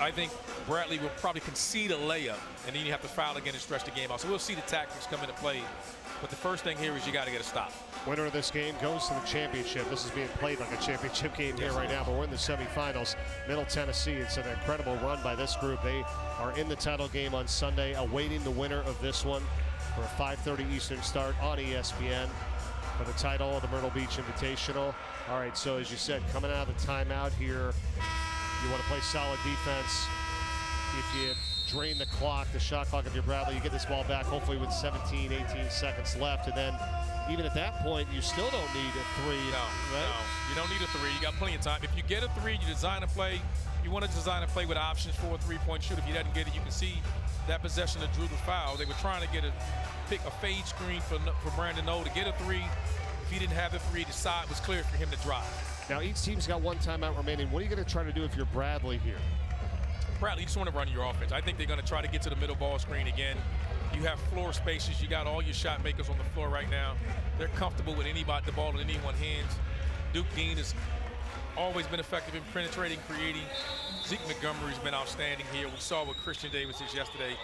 I think Bradley will probably concede a layup, and then you have to foul again and stretch the game out. So we'll see the tactics come into play. But the first thing here is you got to get a stop. Winner of this game goes to the championship. This is being played like a championship game here right now, but we're in the semifinals. Middle Tennessee, it's an incredible run by this group. They are in the title game on Sunday, awaiting the winner of this one for a 5:30 Eastern start on ESPN for the title of the Myrtle Beach Invitational. All right, so as you said, coming out of the timeout here, you want to play solid defense. If you drain the clock, the shot clock of your Bradley, you get this ball back hopefully with 17, 18 seconds left, and then even at that point, you still don't need a 3. No, right? no, you don't need a 3. You got plenty of time. If you get a 3, you design a play. You want to design a play with options for a 3-point shoot. If he doesn't get it, you can see that possession that drew the foul. They were trying to pick a fade screen for Brandon Knoll to get a 3. If he didn't have the 3, the side was clear for him to drive. Now each team's got 1 timeout remaining. What are you going to try to do if you're Bradley here? Bradley, you just want to run your offense. I think they're going to try to get to the middle ball screen again. You have floor spaces. You got all your shot makers on the floor right now. They're comfortable with the ball in anyone's hands. Duke Dean has always been effective in penetrating, creating. Zeke Montgomery's been outstanding here. We saw what Christian Davis is yesterday.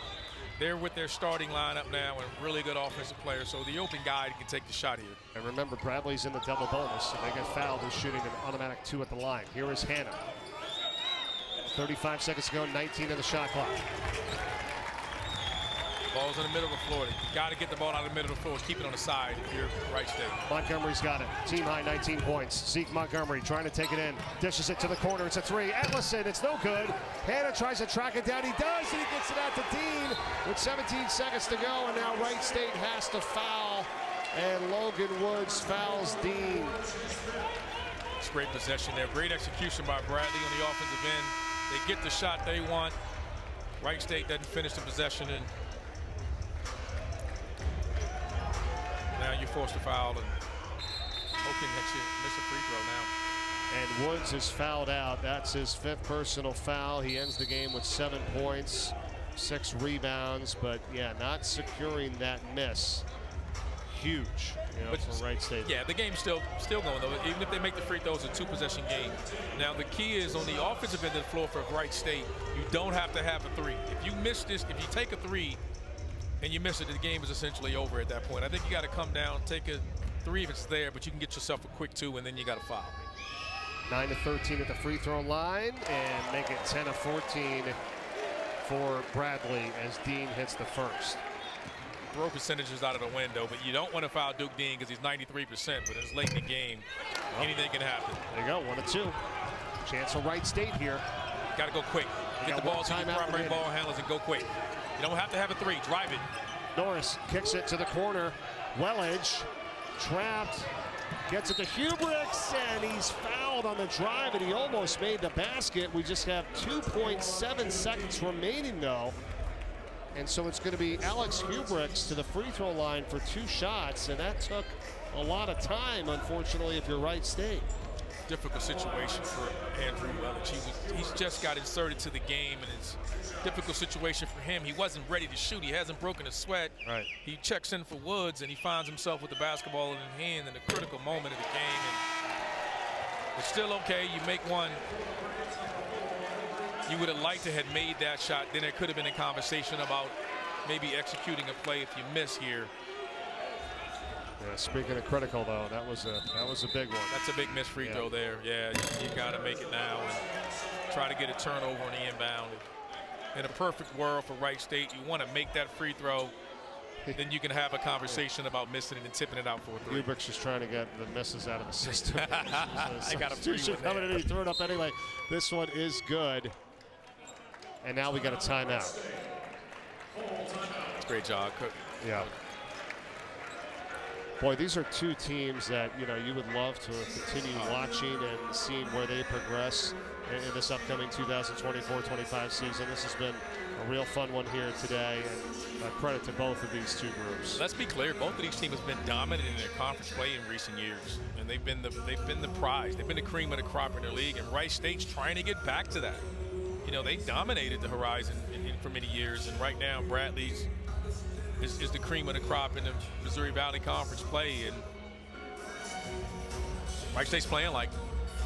They're with their starting lineup now and really good offensive players. So the open guy can take the shot here. And remember, Bradley's in the double bonus. If they get fouled, they're shooting an automatic 2 at the line. Here is Hannah. 35 seconds to go, 19 in the shot clock. Ball's in the middle of the floor. You got to get the ball out of the middle of the floor. Keep it on the side if you're Wright State. Montgomery's got it. Team high 19 points. Zeke Montgomery trying to take it in. Dishes it to the corner. It's a 3. Ellison, it's no good. Hannah tries to track it down. He does, and he gets it out to Dean with 17 seconds to go. And now Wright State has to foul. And Logan Woods fouls Dean. It's great possession there. Great execution by Bradley on the offensive end. They get the shot they want. Wright State doesn't finish the possession, and now you're forced to foul, and Hogan lets you miss a free throw now. And Woods is fouled out. That's his 5th personal foul. He ends the game with 7 points, 6 rebounds, but yeah, not securing that miss. Huge, for Wright State. Yeah, the game's still going though. Even if they make the free throws, it's a 2-possession game. Now the key is on the offensive end of the floor for Wright State. You don't have to have a 3. If you miss this, if you take a 3 and you miss it, the game is essentially over at that point. I think you got to come down, take a 3 if it's there, but you can get yourself a quick 2, and then you got to foul. 9-13 at the free throw line, and make it 10-14 for Bradley as Dean hits the first. Throw percentage is out of the window, but you don't want to foul Duke Dean because he's 93%, but it's late in the game. Anything can happen. There you go, 1-2. Chance for Wright State here. Got to go quick. Get the ball to your primary ball handlers and go quick. You don't have to have a 3. Drive it. Norris kicks it to the corner. Wellage trapped. Gets it to Hubricks, and he's fouled on the drive, and he almost made the basket. We just have 2.7 seconds remaining, though. And so it's going to be Alex Hubricks to the free throw line for 2 shots, and that took a lot of time, unfortunately, if you're Wright State. Difficult situation for Andrew Wellage. He's just got inserted to the game, and it's a difficult situation for him. He wasn't ready to shoot. He hasn't broken a sweat. Right. He checks in for Woods, and he finds himself with the basketball in his hand in a critical moment of the game. And it's still okay. You make one. You would have liked to have made that shot. Then there could have been a conversation about maybe executing a play if you miss here. Yeah, speaking of critical, though, that was a big one. That's a big missed free throw there. Yeah, you got to make it now and try to get a turnover on the inbound. In a perfect world for Wright State, you want to make that free throw. Then you can have a conversation about missing it and tipping it out for a 3. Hubricks is trying to get the misses out of the system. I got a free one coming in, he threw it up anyway. This one is good. And now we got a timeout. Great job, Cook. Yeah. Boy, these are 2 teams that you would love to continue watching and seeing where they progress in this upcoming 2024-25 season. This has been a real fun one here today, and credit to both of these 2 groups. Let's be clear, both of these teams have been dominant in their conference play in recent years, and they've been the prize. They've been the cream of the crop in their league, and Wright State's trying to get back to that. They dominated the Horizon for many years, and right now Bradley's is the cream of the crop in the Missouri Valley Conference play, and Wright State's playing like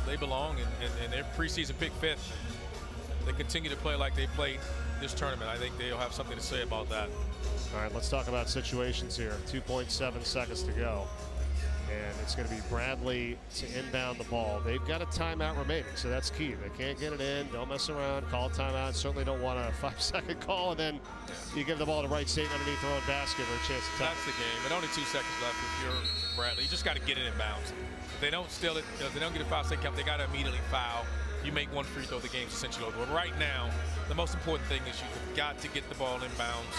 they belong, and their preseason pick 5th. They continue to play like they played this tournament. I think they'll have something to say about that. All right, let's talk about situations here. 2.7 seconds to go. And it's going to be Bradley to inbound the ball. They've got a timeout remaining, so that's key. They can't get it in. Don't mess around. Call a timeout. Certainly don't want a 5-second call, and then you give the ball to Wright State underneath their own basket for a chance to tie. That's the game. And only 2 seconds left if you're Bradley. You just got to get it in bounds. If they don't steal it, if they don't get a 5-second count, they got to immediately foul. You make 1 free throw, the game's essentially over. But right now, the most important thing is you've got to get the ball in bounds.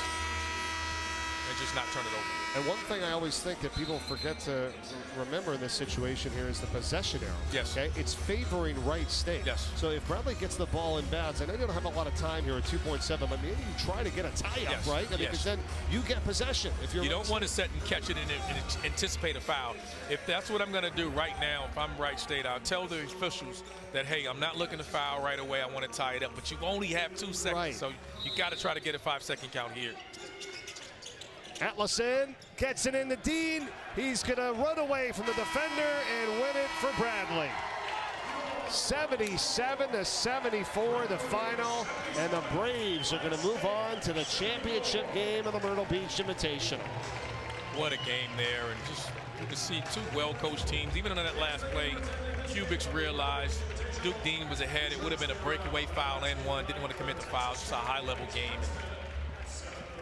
and just not turn it over. And one thing I always think that people forget to remember in this situation here is the possession arrow. Yes. Okay, it's favoring Wright State. Yes. So if Bradley gets the ball in bounds, I know you don't have a lot of time here at 2.7, but maybe you try to get a tie-up, Yes. right? I mean, because then you get possession. If you're You don't want to set and catch it and anticipate a foul. If that's what I'm going to do right now, if I'm Wright State, I'll tell the officials that, hey, I'm not looking to foul right away. I want to tie it up. But you only have 2 seconds, Right. so you got to try to get a 5-second count here. Atlison gets it into Dean. He's going to run away from the defender and win it for Bradley. 77-74 the final, and the Braves are going to move on to the championship game of the Myrtle Beach Invitational. What a game there, and just you can see 2 well-coached teams. Even on that last play, Cubics realized Duke Dean was ahead. It would have been a breakaway foul and one. Didn't want to commit the foul. Just a high-level game,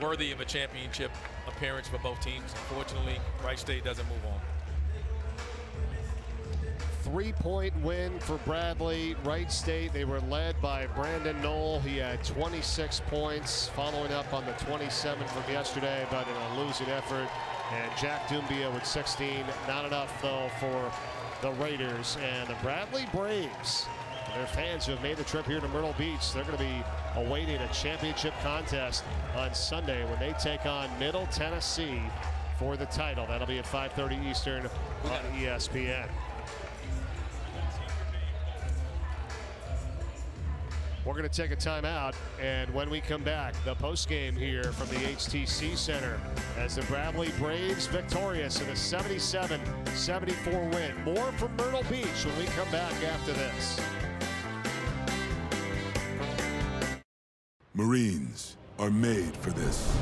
worthy of a championship appearance for both teams. Unfortunately, Wright State doesn't move on. 3-point win for Bradley. Wright State, they were led by Brandon Knoll. He had 26 points, following up on the 27 from yesterday, but in a losing effort. And Jack Doumbia with 16. Not enough, though, for the Raiders. And the Bradley Braves, their fans who have made the trip here to Myrtle Beach, they're going to be awaiting a championship contest on Sunday when they take on Middle Tennessee for the title. That'll be at 5:30 Eastern on ESPN. We're going to take a timeout, and when we come back, the postgame here from the HTC Center as the Bradley Braves victorious in a 77-74 win. More from Myrtle Beach when we come back after this. Marines are made for this.